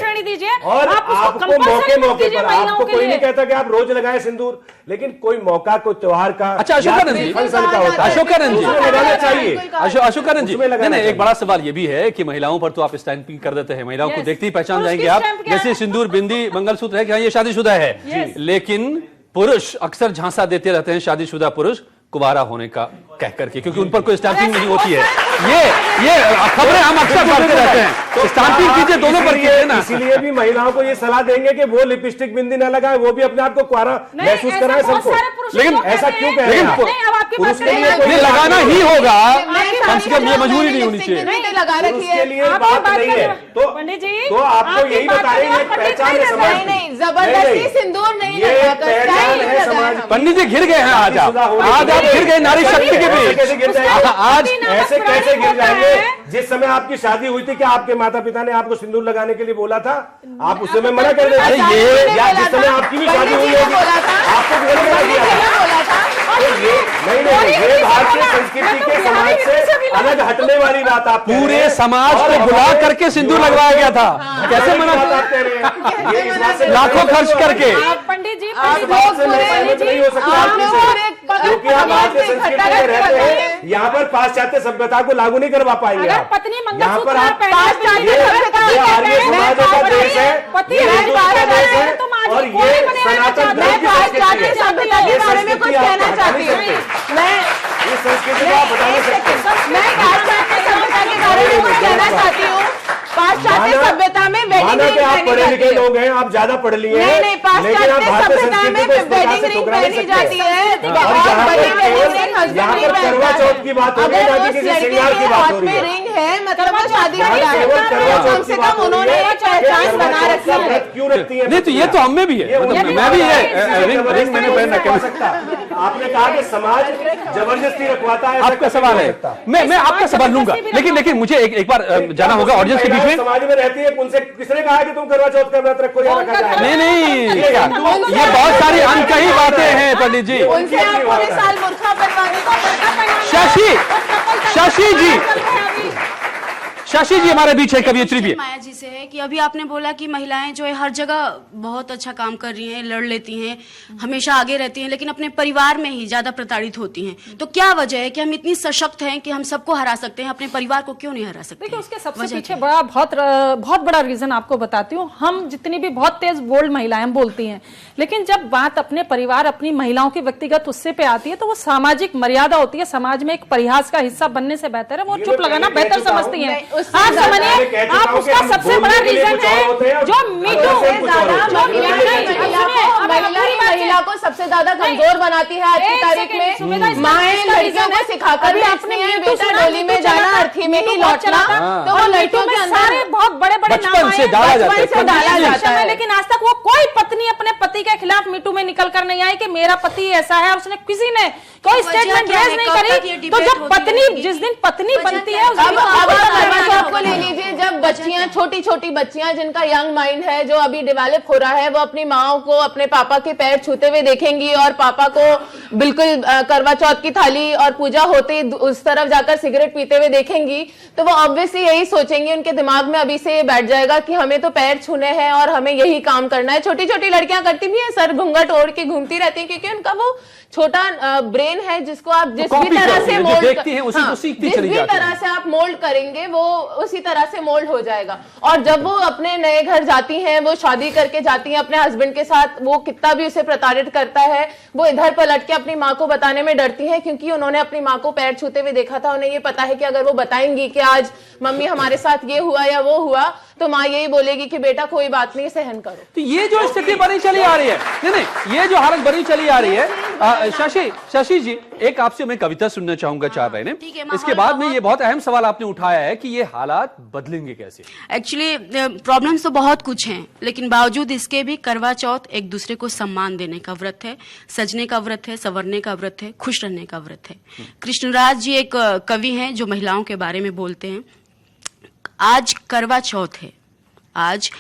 और आपको मौके मौके पर, आपको कोई नहीं कहता कि आप रोज लगाए सिंदूर, लेकिन कोई मौका, कोई त्योहार का, अच्छा अशोकानंद जी, अशोकानंद जी लगाना चाहिए। अशोकानंद जी, नहीं, एक बड़ा सवाल ये भी है कि महिलाओं पर तो आप स्टैंपिंग कर देते हैं, महिलाओं को देखते ही पहचान जाएंगे आप, जैसे सिंदूर, बिंदी, मंगलसूत्र है कि हाँ ये शादीशुदा है। लेकिन पुरुष अक्सर झांसा देते रहते हैं, शादीशुदा पुरुष कुवारा होने का कह करके, क्योंकि उन पर कोई स्टैंपिंग नहीं होती है। ये खबरें हम अक्सर पढ़ते रहते हैं, तो स्टैंपिंग कीजिए दोनों पर कीजिए ना। इसीलिए भी महिलाओं को ये सलाह देंगे कि वो लिपस्टिक बिंदी ना लगाए, वो भी अपने आप को कुवारा महसूस कराए सबको। लेकिन ऐसा क्यों कह रहे हैं? पुरुष के लिए लगाना ही होगा, कम से कम ये मजबूरी नहीं होनी चाहिए। उसके लिए बात नहीं है, तो आपको यही बता रहे हैं, पहचान है समाज की, जबरदस्ती सिंदूर नहीं लगाकर। पंडित जी घिर गए हैं आज आप गिर गए नारी शक्ति के बीच। आज ऐसे कैसे गिर जाएंगे? जिस समय आपकी शादी हुई थी, क्या आपके माता पिता ने आपको सिंदूर लगाने के लिए बोला था? आप उस समय मना कर देते। या जिस समय आपकी भी शादी हुई होगी आपको भी मना किया था। नहीं, ये भारतीय संस्कृति के समाज से अलग हटने वाली बात। आप पूरे समाज को बुला करके सिंदूर लगवाया गया था, कैसे मना करते हैं? लाखों खर्च करके। पंडित जी, नहीं हो सकता। क्योंकि आप भारतीय संस्कृति में रहते हैं, यहाँ पर पाश्चात्य सभ्यता को लागू नहीं करवा पाएंगे अगर आप। पत्नी यहाँ पर आप मंगलसूत्र ये आर्य समाजों का देश है, पति ये हिंदू का देश है, तुम आज और भी ये कौन बनाना सनातन चाहते धर्म हो? की संस्कृति है। सभ्यता के ये बारे में कुछ संस्कृति आप कहना हटा चाहती नहीं हूँ। सकते। मैं ये संस्कृति को आप हटा नहीं सकते। मैं पाश्चात्य सभ्यता के बारे में कुछ कहना चाहती हूँ। पाश्चात्य सभ्यता में माना वेडिंग कि आप रिंग पढ़े पहनी लिखे जाती है। लोग हैं, आप ज्यादा पढ़ लिए हैं, नहीं, लेकिन आप पाश्चात्य भारतीय सभ्यता में संस्कृति को इस प्रकार वेडिंग से रिंग ठुकरा नहीं पहनी जाती सकते। है। और बहुत यहाँ बड़ी पर वेडिंग रिंग हस्बैंड यहाँ नहीं पर करवा पहनता है। चौथ की बात हो रही है, अगर ना कि उस किसी लड़के श्रृंगार के की बात हाथ हो रही में है। रिंग है, मतलब वो शादी यहाँ वाली केवल है। करवा कम चौथ से की बात कम हो रही उन्होंने है एक कि पहचान करवा बना चौथ रखी का है। व्रत क्यों रखती है? नहीं तो ये तो हम में भी है, मतलब मैं भी है, रिंग मैंने पहन रखा है। आपने कहा कि समाज जबरदस्ती रखवाता है, ऐसा आपका कैसे सवाल हो है, सकता? मैं आपका सवाल लूंगा, लेकिन मुझे एक बार जाना होगा ऑडियंस के बीच में। समाज में रहती है, उनसे किसने कहा कि तुम करवा चौथ का व्रत रखो या रखा जाए? नहीं ये बहुत सारी अनकही बातें हैं पंडित जी। उनसे आप पूरे साल मुर्खा बनवाने शशि जी हमारे बीच है, कवियत्री भी है। माया जी से है कि अभी आपने बोला कि महिलाएं जो है हर जगह बहुत अच्छा काम कर रही हैं, लड़ लेती हैं, हमेशा आगे रहती हैं, लेकिन अपने परिवार में ही ज्यादा प्रताड़ित होती हैं। तो क्या वजह है कि हम इतनी सशक्त हैं कि हम सबको हरा सकते हैं, अपने परिवार को क्यों नहीं हरा सकते? देखिए उसके सबसे पीछे बहुत बड़ा रीजन आपको बताती हूँ। हम जितनी भी बहुत तेज बोल्ड महिलाएं बोलती हैं, लेकिन जब बात अपने परिवार अपनी महिलाओं की व्यक्तिगत उससे पे आती है तो वो सामाजिक मर्यादा होती है। समाज में एक परिहास का हिस्सा बनने से बेहतर है वो चुप लगाना बेहतर समझती है। आप समझिए, आप उसका सबसे बड़ा रीजन है जो मीटू महिला को सबसे ज्यादा कमजोर बनाती है आज की तारीख में। माएं लड़कियों को सिखाकर अपने बेटा डोली में जाना, अर्थी में ही लौटना, तो वो लड़कियों के अंदर बहुत बड़े बड़े बचपन से डाला जाता है। लेकिन आज तक वो कोई पत्नी अपने पति के खिलाफ मीटू में निकल कर नहीं आई कि मेरा पति ऐसा है, उसने किसी ने कोई स्टेटमेंट रेज नहीं करी। तो जब पत्नी जिस दिन पत्नी बनती है उस दिन को ले लीजिए, जब बच्चियां छोटी छोटी बच्चियां जिनका यंग माइंड है, जो अभी डेवलप हो रहा है, वो अपनी माओ को अपने पापा के पैर छूते हुए देखेंगी और पापा को बिल्कुल करवा चौथ की थाली और पूजा होते उस तरफ जाकर सिगरेट पीते हुए देखेंगी, तो वो ऑब्वियसली यही सोचेंगे, उनके दिमाग में अभी से बैठ जाएगा कि हमें तो पैर छूने हैं और हमें यही काम करना है। छोटी छोटी लड़कियां करती भी है, सर घूंघट ओढ़ के घूमती रहती है, क्योंकि उनका वो छोटा ब्रेन है जिसको आप जिस भी तरह से मोल्ड देखती हैं उसी को सीखती चली जाती है। जिस भी तरह से आप मोल्ड करेंगे वो उसी तरह से मोल्ड हो जाएगा। और जब वो अपने नए घर जाती हैं, वो शादी करके जाती हैं अपने हस्बैंड के साथ, वो कितना भी उसे प्रताड़ित करता है, वो इधर पलट के अपनी माँ को बताने में डरती हैं, क्योंकि उन्होंने अपनी माँ को पैर छूते हुए देखा था। उन्हें ये पता है कि अगर वो बताएंगी कि आज मम्मी हमारे साथ ये हुआ या वो हुआ, तो माँ यही बोलेगी कि बेटा कोई बात नहीं, सहन करो। तो ये जो स्थिति बनी चली आ रही है, नहीं ये जो हालत बनी चली आ रही है, शशि जी एक आपसे मैं कविता सुनना चाहूंगा चाह रहे हैं। इसके बाद में ये बहुत अहम सवाल आपने उठाया है कि ये हालात बदलेंगे कैसे। एक्चुअली प्रॉब्लम्स तो बहुत कुछ हैं, लेकिन बावजूद इसके भी करवा चौथ एक दूसरे को सम्मान देने का व्रत है, सजने का व्रत है, संवरने का व्रत है, खुश रहने का व्रत है। कृष्णराज जी एक कवि हैं जो महिलाओं के बारे में बोलते हैं, आज करवा चौथ है, आज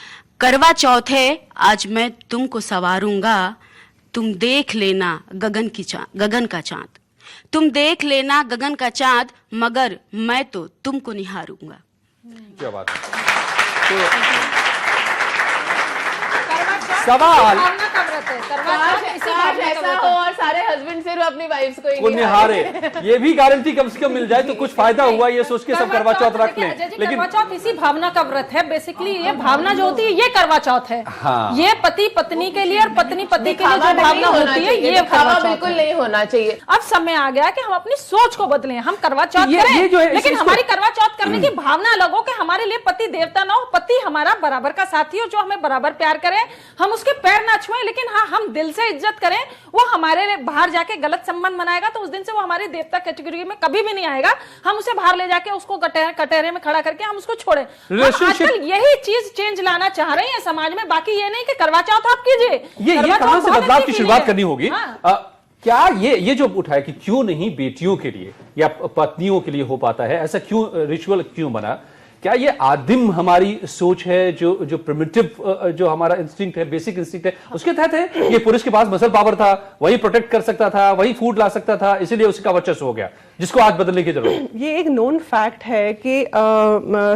करवा चौथ है, आज मैं तुमको संवारूंगा, तुम देख लेना गगन का चांद, तुम देख लेना गगन का चांद, मगर मैं तो तुमको निहारूंगा। क्या बात है। सवाल ऐसा हो और सारे हस्बैंड सिर्फ अपनी वाइफ्स को ही निहारे, ये भी गारंटी कम से कम मिल जाए तो कुछ फायदा हुआ, ये सोच के सब करवा चौथ रख लें। लेकिन करवा चौथ इसी भावना का व्रत है। बेसिकली ये भावना जो होती है ये करवा चौथ है। हाँ। ये पति पत्नी के लिए और पत्नी पति के लिए जो भावना होती है ये करवा चौथ बिल्कुल नहीं होना चाहिए। अब समय आ गया कि हम अपनी सोच को बदलें, हम करवा चौथ करें, लेकिन हमारी करवा चौथ करने की भावना अलग हो कि हमारे लिए पति देवता ना हो, पति हमारा बराबर का साथी हो जो हमें बराबर प्यार करे, हम उसके पैर ना छुएं, लेकिन हाँ हम दिल से इज्जत करें। वो हमारे लिए बाहर जाके गलत संबंध बनाएगा तो उस दिन से वो हमारी देवता कैटेगरी में कभी भी नहीं आएगा। हम उसे बाहर ले जाके उसको कटहरे में खड़ा करके हम उसको छोड़े। आजकल यही चीज चेंज लाना चाह रहे हैं समाज में, बाकी ये नहीं कि करवा चौथ आप कीजिए। ये कहां से बदलाव की शुरुआत करनी होगी। क्या ये जो उठाया कि क्यों नहीं बेटियों के लिए या पत्नियों के लिए हो पाता है, ऐसा क्यों रिचुअल क्यों बना क्या ये आदिम हमारी सोच है, जो प्रिमिटिव जो हमारा इंस्टिंक्ट है, बेसिक इंस्टिंक्ट है, उसके तहत है? ये पुरुष के पास मसल पावर था, वही प्रोटेक्ट कर सकता था, वही फूड ला सकता था, इसीलिए उसका वर्चस्व हो गया, जिसको आज बदलने की जरूरत है। ये एक नोन फैक्ट है कि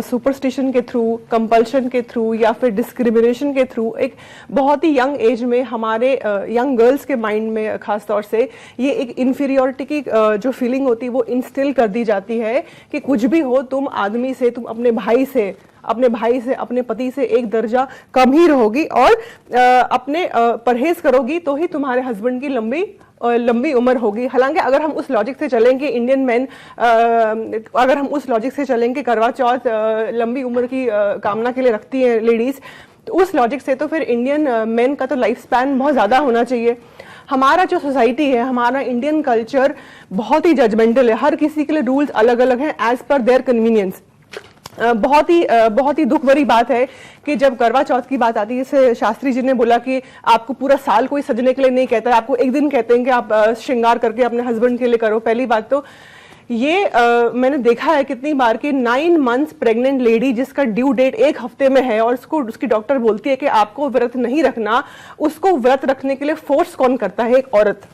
सुपरस्टिशन के थ्रू, कंपल्शन के थ्रू या फिर डिस्क्रिमिनेशन के थ्रू एक बहुत ही यंग एज में हमारे यंग गर्ल्स के माइंड में खास तौर से ये एक इंफीरियोरिटी की जो फीलिंग होती है वो इंस्टिल कर दी जाती है कि कुछ भी हो, तुम आदमी से, तुम अपने भाई से, अपने पति से एक दर्जा कम ही रहोगी और अपने परहेज करोगी तो ही तुम्हारे हस्बैंड की लंबी उम्र होगी। हालांकि अगर हम उस लॉजिक से चलेंगे, इंडियन मैन अगर हम उस लॉजिक से चलेंगे, करवा चौथ लंबी उम्र की कामना के लिए रखती है लेडीज, तो उस लॉजिक से तो फिर इंडियन मैन का तो लाइफ स्पैन बहुत ज्यादा होना चाहिए। हमारा जो सोसाइटी है, हमारा इंडियन कल्चर बहुत ही जजमेंटल है, हर किसी के लिए रूल्स अलग अलग हैं एज पर देयर कन्वीनियंस। बहुत ही दुख भरी बात है कि जब करवा चौथ की बात आती है, जैसे शास्त्री जी ने बोला कि आपको पूरा साल कोई सजने के लिए नहीं कहता है, आपको एक दिन कहते हैं कि आप श्रृंगार करके अपने हस्बैंड के लिए करो। पहली बात तो ये मैंने देखा है कितनी बार कि 9 मंथ्स प्रेग्नेंट लेडी जिसका ड्यू डेट 1 हफ्ते में है और उसकी डॉक्टर बोलती है कि आपको व्रत नहीं रखना, उसको व्रत रखने के लिए फोर्स कौन करता है? एक औरत।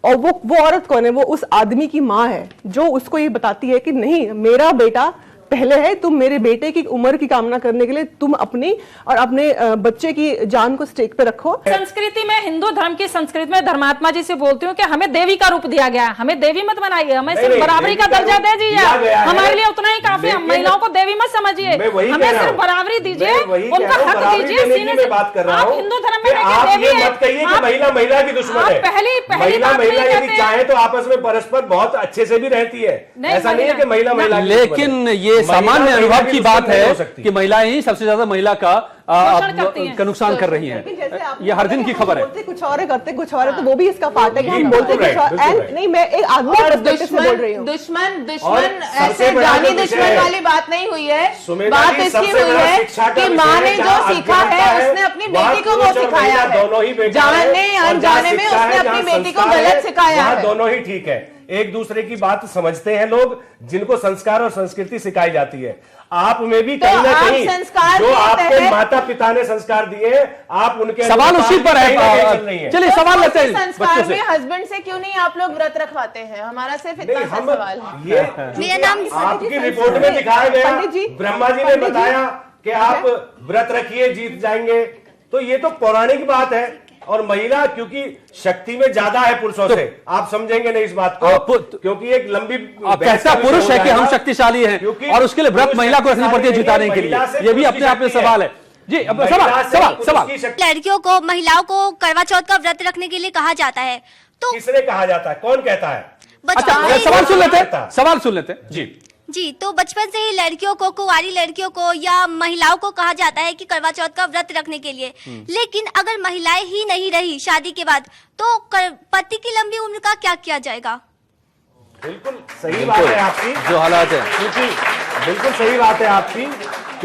और वो औरत कौन है? वो उस आदमी की माँ है जो उसको ये बताती है कि नहीं, मेरा बेटा पहले है, तुम मेरे बेटे की उम्र की कामना करने के लिए तुम अपनी और अपने बच्चे की जान को स्टेक पे रखो। संस्कृति में, हिंदू धर्म की संस्कृति में धर्मात्मा जी से बोलती हूँ कि हमें देवी का रूप दिया गया, हमें देवी मत बनाइए, हमें सिर्फ बराबरी का दर्जा दे दीजिए, हमारे लिए उतना ही काफी है। महिलाओं को देवी मत समझिए, हमें सिर्फ बराबरी दीजिए, उनका हक दीजिए। सीने से आप हिंदू धर्म में महिला की दुश्मन है। पहली बात चाहे तो आपस में परस्पर बहुत अच्छे से भी रहती है, ऐसा नहीं है कि महिला। लेकिन ये सामान्य अनुभव की बात है कि महिलाएं ही सबसे ज्यादा महिला का नुकसान कर रही हैं। ये हर दिन की खबर है। कुछ और करते कुछ और है, तो वो भी इसका पार्ट है कि हम बोलते कुछ और। नहीं, मैं एक आदमी से बोल रही हूँ। दुश्मन ऐसे जानी दुश्मन वाली बात नहीं हुई है। बात इसकी हुई है कि माँ ने जो सीखा है उसने अपनी बेटी को वो सिखाया है, जानने अनजाने में उसने अपनी बेटी को गलत सिखाया है। दोनों ही ठीक है, एक दूसरे की बात समझते हैं लोग जिनको संस्कार और संस्कृति सिखाई जाती है। आप में भी कहीं ना कहीं जो आपके माता पिता ने संस्कार दिए, आप उनके सवाल उसी पर है। चलिए सवाल लेते हैं संस्कार में हस्बैंड से क्यों नहीं आप लोग व्रत रखवाते हैं? हमारा सिर्फ इतना सा सवाल है। ये मेरा नाम आपकी रिपोर्ट में दिखाया गया, ब्रह्मा जी ने बताया कि आप व्रत रखिए जीत जाएंगे, तो ये तो पौराणिक बात है। और महिला क्योंकि शक्ति में ज्यादा है पुरुषों से, आप समझेंगे नहीं इस बात को, क्योंकि एक लंबी कैसा पुरुष है कि हम शक्तिशाली हैं और उसके लिए व्रत महिला को रखनी पड़ती है जिताने के लिए, ये भी अपने आप में सवाल है। जी सवाल लड़कियों को, महिलाओं को करवा चौथ का व्रत रखने के लिए कहा जाता है, तो किसने कहा जाता है, कौन कहता है? अच्छा, सवाल सुन लेते हैं जी। तो बचपन से ही लड़कियों को, कुंवारी लड़कियों को या महिलाओं को कहा जाता है कि करवा चौथ का व्रत रखने के लिए, लेकिन अगर महिलाएं ही नहीं रही शादी के बाद, तो पति की लंबी उम्र का क्या किया जाएगा? बिल्कुल सही बात है आपकी, जो हालात है, क्योंकि बिल्कुल सही बात है आपकी।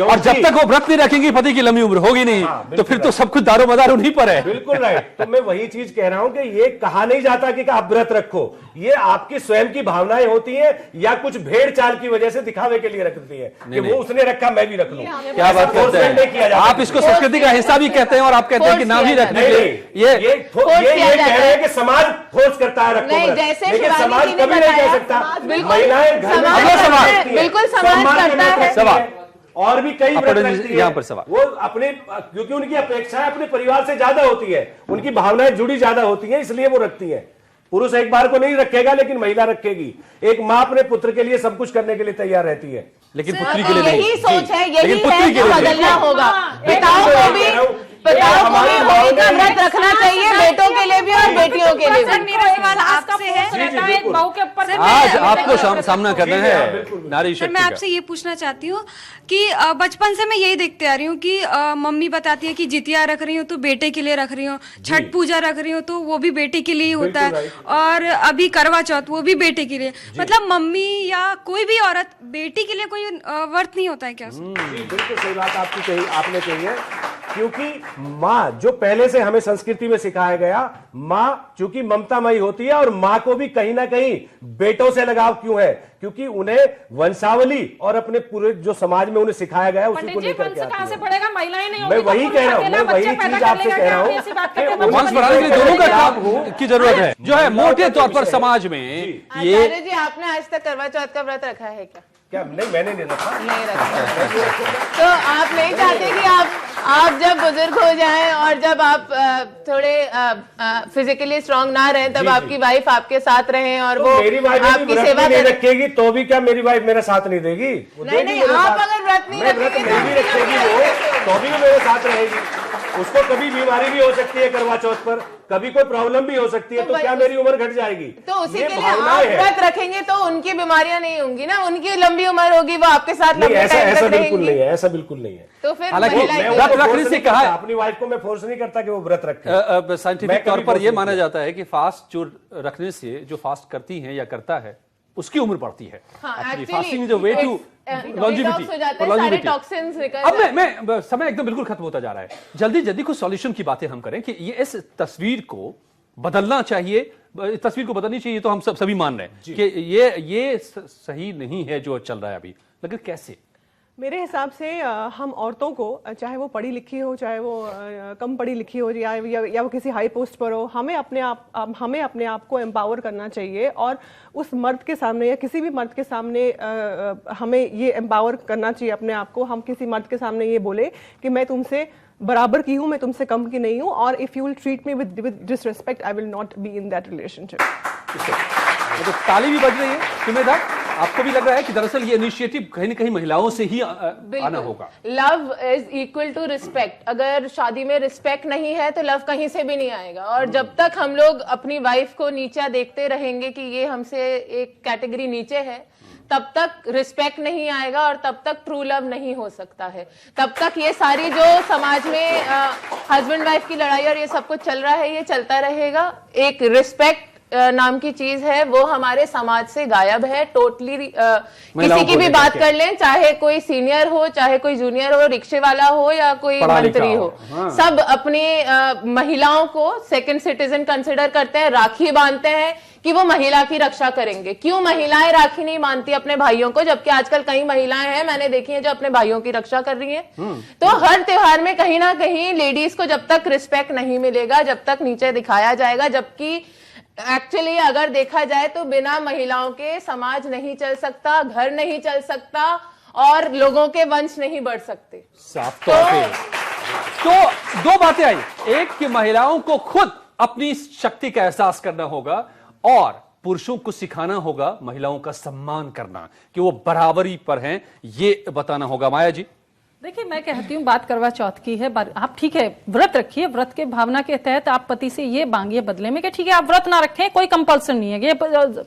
और जब तक वो व्रत नहीं रखेंगी पति की लंबी उम्र होगी नहीं, तो फिर तो सब कुछ दारोमदार उन्हीं पर है। बिल्कुल राइट। तो मैं वही चीज कह रहा हूं कि ये कहा नहीं जाता कि आप व्रत रखो, ये आपकी स्वयं की भावनाएं होती हैं या कुछ भेड़ चाल की वजह से दिखावे के लिए रखती है कि वो उसने रखा मैं भी रख लूं। क्या बात करते हैं आप? इसको संस्कृति का हिस्सा भी कहते हैं और आप कहते हैं कि ना भी रखने के लिए ये कह रहे हैं कि समाज फोर्स करता है रखो, लेकिन समाज कभी नहीं कह सकता। महिलाएं बिल्कुल समाज करता है। सवाल और भी कई व्रत रखती है यहाँ पर सवाल, वो अपने, क्योंकि उनकी अपेक्षाएं अपने परिवार से ज्यादा होती है, उनकी भावनाएं जुड़ी ज्यादा होती हैं, इसलिए वो रखती है। पुरुष एक बार को नहीं रखेगा, लेकिन महिला रखेगी। एक माँ अपने पुत्र के लिए सब कुछ करने के लिए तैयार रहती है, लेकिन पुत्री के लिए नहीं। यही सोच है, यही है जो बदलना होगा। पिताओं को भी होली का व्रत रखना चाहिए, बेटों के लिए भी और बेटियों के लिए भी। आज आपको सामना करना है नारी शक्ति। मैं आपसे ये पूछना चाहती हूँ कि बचपन से मैं यही देखते आ रही हूँ कि मम्मी बताती है कि जितिया रख रही हूँ तो बेटे के लिए रख रही हूँ, छठ पूजा रख रही हूँ तो वो भी बेटे के लिए ही होता है, और अभी करवा चौथ वो भी बेटे के लिए। मतलब मम्मी या कोई भी औरत बेटी के लिए कोई व्रत नहीं होता है क्या? बिल्कुल सही बात आपने कही है, क्योंकि माँ जो पहले से हमें संस्कृति में सिखाया गया, माँ चूंकि ममतामयी होती है, और माँ को भी कहीं ना कहीं बेटों से लगाव क्यों है, क्योंकि उन्हें वंशावली और अपने पूरे जो समाज में उन्हें सिखाया गया है उसी को लेकर के कहां से पड़ेगा? महिलाएं नहीं मैं वही कह रहा हूं, मैं वही चीज आपसे कह रहा हूं कि वंश बढ़ाने के लिए दोनों का काम की जरूरत है, जो है मोटे तौर पर समाज में ये। आचार्य जी, आपने आज तक करवा चौथ का व्रत रखा है क्या? क्या नहीं, मैंने नहीं रखा। नहीं रखा। तो आप नहीं चाहते कि आप जब बुजुर्ग हो जाएं और जब आप थोड़े फिजिकली स्ट्रांग ना रहें तब आपकी वाइफ आपके साथ रहें और वो मेरी वाइफ आपकी सेवा नहीं रखेगी तो भी क्या मेरी वाइफ मेरा साथ नहीं देगी? नहीं, आप अगर व्रत नहीं रखेंगे तो भी मेरे साथ रहेगी। उसको कभी बीमारी भी हो सकती है करवा चौथ पर, कभी कोई प्रॉब्लम भी हो सकती है, तो क्या मेरी उम्र घट जाएगी? तो उसी के लिए आप व्रत रखेंगे तो उनकी बीमारियां नहीं होंगी ना, उनकी लंबी उम्र होगी, वो आपके साथ लंबे टाइम तक रहेंगी। ऐसा बिल्कुल नहीं है, ऐसा बिल्कुल नहीं है। तो फिर व्रत रखने से कहा है, अपनी वाइफ को मैं फोर्स नहीं करता कि वो व्रत रखे। साइंटिफिक तौर पर यह माना जाता है कि फास्ट जो रखने से जो फास्ट करती है या करता है उसकी उम्र बढ़ती है। Fasting is a way to longevity. अब मैं समय एकदम बिल्कुल खत्म होता जा रहा है, जल्दी जल्दी कुछ सॉल्यूशन की बातें हम करें कि ये इस तस्वीर को बदलना चाहिए, इस तस्वीर को बदलनी चाहिए, तो हम सभी मान रहे हैं कि ये सही नहीं है जो चल रहा है अभी, लेकिन कैसे? मेरे हिसाब से हम औरतों को, चाहे वो पढ़ी लिखी हो, चाहे वो कम पढ़ी लिखी हो, या वो किसी हाई पोस्ट पर हो, हमें अपने आप को एम्पावर करना चाहिए और उस मर्द के सामने या किसी भी मर्द के सामने हमें ये एम्पावर करना चाहिए अपने आप को। हम किसी मर्द के सामने ये बोले कि मैं तुमसे बराबर की हूँ, मैं तुमसे कम की नहीं हूँ, और if you will treat me with disrespect I will not be in that relationship. तो ताली भी बज रही है, जिम्मेदार आपको भी लग रहा है कि दरअसल ये इनिशिएटिव कहीं न कहीं महिलाओं से ही आना होगा। Love is equal to respect. अगर शादी में रिस्पेक्ट नहीं है तो लव कहीं से भी नहीं आएगा, और जब तक हम लोग अपनी वाइफ को नीचा देखते रहेंगे कि ये हमसे एक कैटेगरी नीचे है, तब तक रिस्पेक्ट नहीं आएगा और तब तक ट्रू लव नहीं हो सकता है। तब तक ये सारी जो समाज में हस्बैंड वाइफ की लड़ाई और ये सब कुछ चल रहा है, ये चलता रहेगा। एक रिस्पेक्ट नाम की चीज है वो हमारे समाज से गायब है टोटली। किसी की भी बात कर लें, चाहे कोई सीनियर हो, चाहे कोई जूनियर हो, रिक्शे वाला हो या कोई मंत्री हो, सब अपनी महिलाओं को सेकंड सिटीजन कंसिडर करते हैं, राखी बांधते हैं कि वो महिला की रक्षा करेंगे। क्यों महिलाएं राखी नहीं बांधती अपने भाइयों को, जबकि आजकल कई महिलाएं हैं मैंने देखी हैं जो अपने भाइयों की रक्षा कर रही हैं। तो हर त्योहार में कहीं ना कहीं लेडीज को जब तक रिस्पेक्ट नहीं मिलेगा, जब तक नीचे दिखाया जाएगा, जबकि एक्चुअली अगर देखा जाए तो बिना महिलाओं के समाज नहीं चल सकता, घर नहीं चल सकता और लोगों के वंश नहीं बढ़ सकते। साफ तौर पे तो दो बातें आई, एक कि महिलाओं को खुद अपनी शक्ति का एहसास करना होगा और पुरुषों को सिखाना होगा महिलाओं का सम्मान करना, कि वो बराबरी पर हैं, ये बताना होगा। माया जी, देखिए, मैं कहती हूँ बात करवा चौथ की है, आप ठीक है व्रत रखिए, व्रत के भावना के तहत आप पति से ये मांगिए बदले में कि ठीक है आप व्रत ना रखें, कोई कंपल्सन नहीं है, ये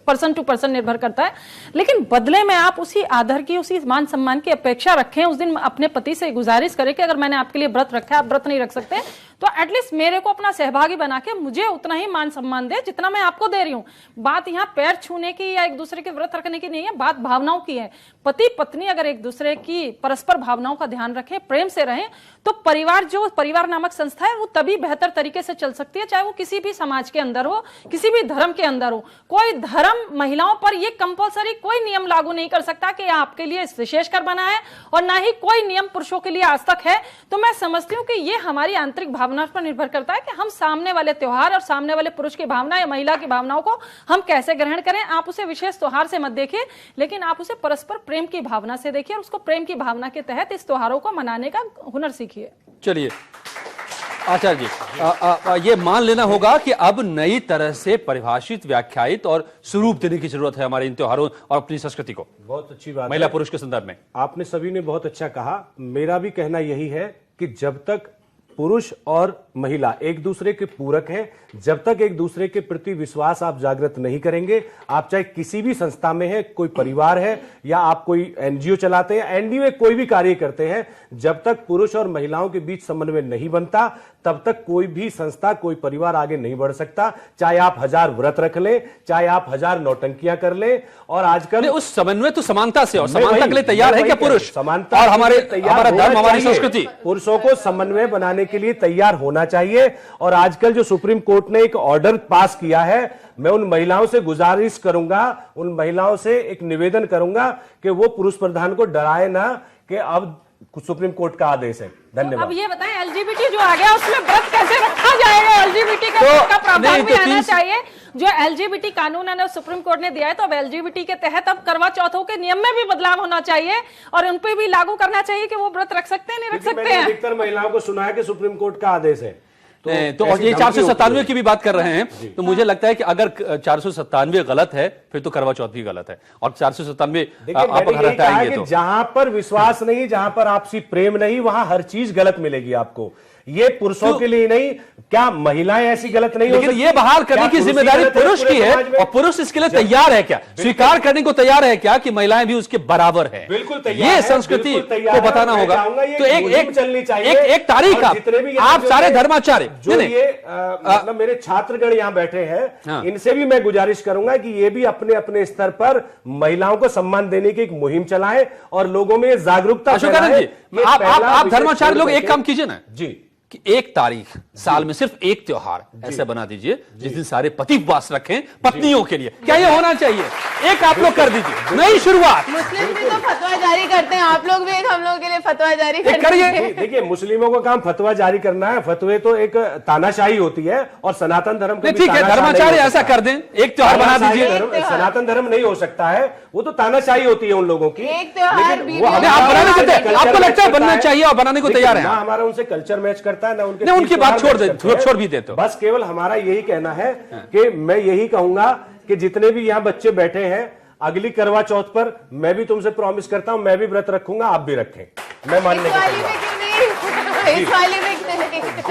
पर्सन टू पर्सन निर्भर करता है, लेकिन बदले में आप उसी आदर की, उसी मान सम्मान की अपेक्षा रखें। उस दिन अपने पति से गुजारिश करें कि अगर मैंने आपके लिए व्रत रखा है, आप व्रत नहीं रख सकते, तो एटलीस्ट मेरे को अपना सहभागी बना के मुझे उतना ही मान सम्मान दे जितना मैं आपको दे रही हूं। बात यहाँ पैर छूने की या एक दूसरे के व्रत रखने की नहीं है, बात भावनाओं की है। पति पत्नी अगर एक दूसरे की परस्पर भावनाओं का ध्यान रखें, प्रेम से रहें, तो परिवार, जो परिवार नामक संस्था है, वो तभी बेहतर तरीके से चल सकती है, चाहे वो किसी भी समाज के अंदर हो, किसी भी धर्म के अंदर हो। कोई धर्म महिलाओं पर ये कंपलसरी कोई नियम लागू नहीं कर सकता कि आपके लिए विशेषकर बना है, और ना ही कोई नियम पुरुषों के लिए आज तक है। तो मैं समझती हूँ कि ये हमारी आंतरिक भावना पर निर्भर करता है कि हम सामने वाले त्योहार और सामने वाले पुरुष की भावना या महिला की भावनाओं को हम कैसे ग्रहण करें। आप उसे विशेष त्योहार से मत देखिए, लेकिन आप उसे परस्पर प्रेम की भावना से देखिए और उसको प्रेम की भावना के तहत इस त्योहारों को मनाने का हुनर सीखिए। चलिए आचार्य जी, ये मान लेना होगा कि अब नई तरह से परिभाषित, व्याख्यायित और स्वरूप देने की जरूरत है हमारे इन त्योहारों और अपनी संस्कृति को। बहुत अच्छी बात, महिला पुरुष के संदर्भ में आपने सभी ने बहुत अच्छा कहा। मेरा भी कहना यही है कि जब तक पुरुष और महिला एक दूसरे के पूरक हैं, जब तक एक दूसरे के प्रति विश्वास आप जागृत नहीं करेंगे, आप चाहे किसी भी संस्था में है, कोई परिवार है, या आप कोई एनजीओ चलाते हैं, एनडीओ में कोई भी कार्य करते हैं, जब तक पुरुष और महिलाओं के बीच समन्वय नहीं बनता, तब तक कोई भी संस्था, कोई परिवार आगे नहीं बढ़ सकता। चाहे आप 1000 व्रत रख लें, चाहे आप 1000 नौटंकियां कर लें। और आजकल उस समन्वय तो समानता से, और समानता के लिए तैयार है क्या पुरुष? समानता और हमारा धर्म, हमारी चाहिए। संस्कृति पुरुषों को समन्वय बनाने के लिए तैयार होना चाहिए। और आजकल जो सुप्रीम कोर्ट ने एक ऑर्डर पास किया है, मैं उन महिलाओं से गुजारिश करूंगा, उन महिलाओं से एक निवेदन करूंगा कि वो पुरुष प्रधान को डराए ना कि अब सुप्रीम कोर्ट का आदेश है। धन्यवाद। अब ये बताएं, एलजीबीटी जो आ गया उसमें व्रत कैसे रखा जाएगा? एलजीबीटी का प्रावधान भी आना चाहिए। जो एलजीबीटी कानून है ना सुप्रीम कोर्ट ने दिया है, तो अब एलजीबीटी के तहत अब करवा चौथों के नियम में भी बदलाव होना चाहिए और उन पे भी लागू करना चाहिए कि वो व्रत रख सकते हैं, नहीं रख सकते हैं। अधिकतर महिलाओं को सुना है कि सुप्रीम कोर्ट का आदेश है, तो और ये 497 की भी बात कर रहे हैं, तो मुझे लगता है कि अगर 497 गलत है फिर तो करवा चौथ भी गलत है। और 497 आप अगर हटाएंगे तो जहां पर विश्वास नहीं, जहां पर आपसी प्रेम नहीं, वहां हर चीज गलत मिलेगी आपको। ये पुरुषों के लिए नहीं, क्या महिलाएं ऐसी गलत नहीं हो लेकिन सकती? ये बहाल करने की जिम्मेदारी पुरुष की है, और पुरुष इसके लिए तैयार है क्या, स्वीकार करने को तैयार है क्या कि महिलाएं भी उसके बराबर है? बिल्कुल तैयार ये संस्कृति को बताना होगा। तो एक तारीख आप सारे धर्माचार्य जो ये मतलब मेरे छात्रगण यहाँ बैठे हैं, इनसे भी मैं गुजारिश करूंगा कि ये भी अपने अपने स्तर पर महिलाओं को सम्मान देने की एक मुहिम चलाएं और लोगों में जागरूकता फैलाएं। जी, आप धर्माचार्य लोग एक काम कीजिए ना जी, कि एक तारीख साल में सिर्फ एक त्योहार ऐसे बना दीजिए जिस दिन सारे पति उपवास रखें पत्नियों के लिए। क्या ये होना चाहिए? एक आप लोग कर दीजिए, नई शुरुआत। मुस्लिम भी तो फतवा जारी करते हैं, आप लोग भी एक हम लोगों के लिए फतवा जारी करिए। देखिए, मुस्लिमों का काम फतवा जारी करना है। फतवे तो एक तानाशाही होती है और सनातन धर्म का ठीक है, धर्माचार्य ऐसा कर दें, एक त्योहार बना दीजिए। सनातन धर्म नहीं हो सकता है, वो तो तानाशाही होती है उन लोगों की। एक त्योहार भी आपको लगता है बनना चाहिए और बनाने को तैयार है? हमारा उनसे कल्चर मैच करता है ना उनकी बात छोड़ भी देते हो। बस केवल हमारा यही कहना है कि मैं यही कहूंगा कि जितने भी यहाँ बच्चे बैठे हैं, अगली करवा चौथ पर मैं भी तुमसे प्रॉमिस करता हूं, मैं भी व्रत रखूंगा, आप भी रखें। मैं मानने का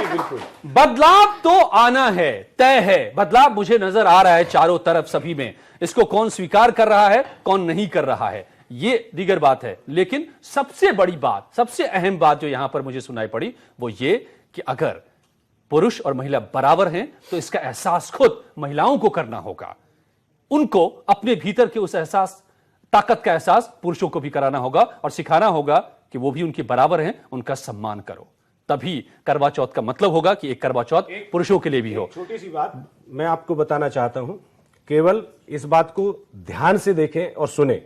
बिल्कुल। बदलाव तो आना है, तय है। बदलाव मुझे नजर आ रहा है चारों तरफ, सभी में। इसको कौन स्वीकार कर रहा है, कौन नहीं कर रहा है, ये दीगर बात है। लेकिन सबसे बड़ी बात, सबसे अहम बात जो यहां पर मुझे सुनाई पड़ी वो ये कि अगर पुरुष और महिला बराबर हैं तो इसका एहसास खुद महिलाओं को करना होगा। उनको अपने भीतर के उस एहसास, ताकत का एहसास पुरुषों को भी कराना होगा और सिखाना होगा कि वो भी उनके बराबर हैं, उनका सम्मान करो। तभी करवा चौथ का मतलब होगा कि एक करवा चौथ पुरुषों के लिए भी हो। छोटी सी बात मैं आपको बताना चाहता हूं, केवल इस बात को ध्यान से देखें और सुने,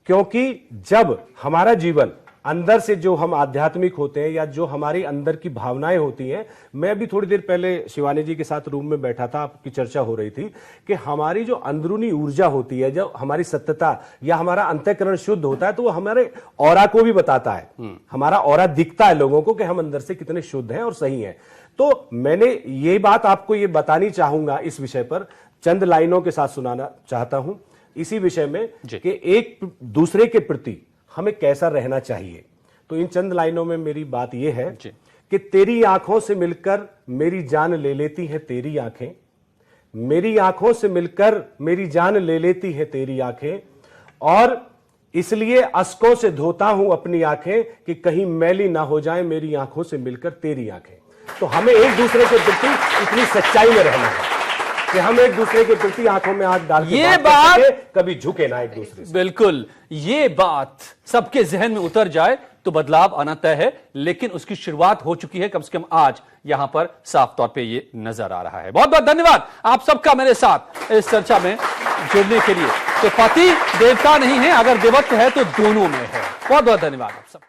क्योंकि जब हमारा जीवन अंदर से जो हम आध्यात्मिक होते हैं या जो हमारी अंदर की भावनाएं होती हैं, मैं अभी थोड़ी देर पहले शिवानी जी के साथ रूम में बैठा था, आपकी चर्चा हो रही थी कि हमारी जो अंदरूनी ऊर्जा होती है, जो हमारी सत्यता या हमारा अंतःकरण शुद्ध होता है, तो वो हमारे ऑरा को भी बताता है। हमारा ऑरा दिखता है लोगों को कि हम अंदर से कितने शुद्ध हैं और सही हैं। तो मैंने ये बात आपको ये बतानी चाहूंगा, इस विषय पर चंद लाइनों के साथ सुनाना चाहता हूं इसी विषय में कि एक दूसरे के प्रति हमें कैसा रहना चाहिए। तो इन चंद लाइनों में मेरी बात यह है कि तेरी आंखों से मिलकर मेरी जान ले लेती है तेरी आंखें, मेरी आंखों से मिलकर मेरी जान ले लेती है तेरी आंखें, और इसलिए अश्कों से धोता हूं अपनी आंखें कि कहीं मैली ना हो जाए मेरी आंखों से मिलकर तेरी आंखें। तो हमें एक दूसरे के प्रति इतनी सच्चाई में रहना है कि हम एक दूसरे के प्रति आंखों में आंख डाल के ये बात कभी झुके ना एक दूसरे से। बिल्कुल, ये बात सबके जहन में उतर जाए तो बदलाव आना तय है। लेकिन उसकी शुरुआत हो चुकी है, कम से कम आज यहां पर साफ तौर पे ये नजर आ रहा है। बहुत बहुत धन्यवाद आप सबका मेरे साथ इस चर्चा में जुड़ने के लिए। तो पति देवता नहीं है, अगर देवत्व है तो दोनों में है। बहुत बहुत धन्यवाद आप सब।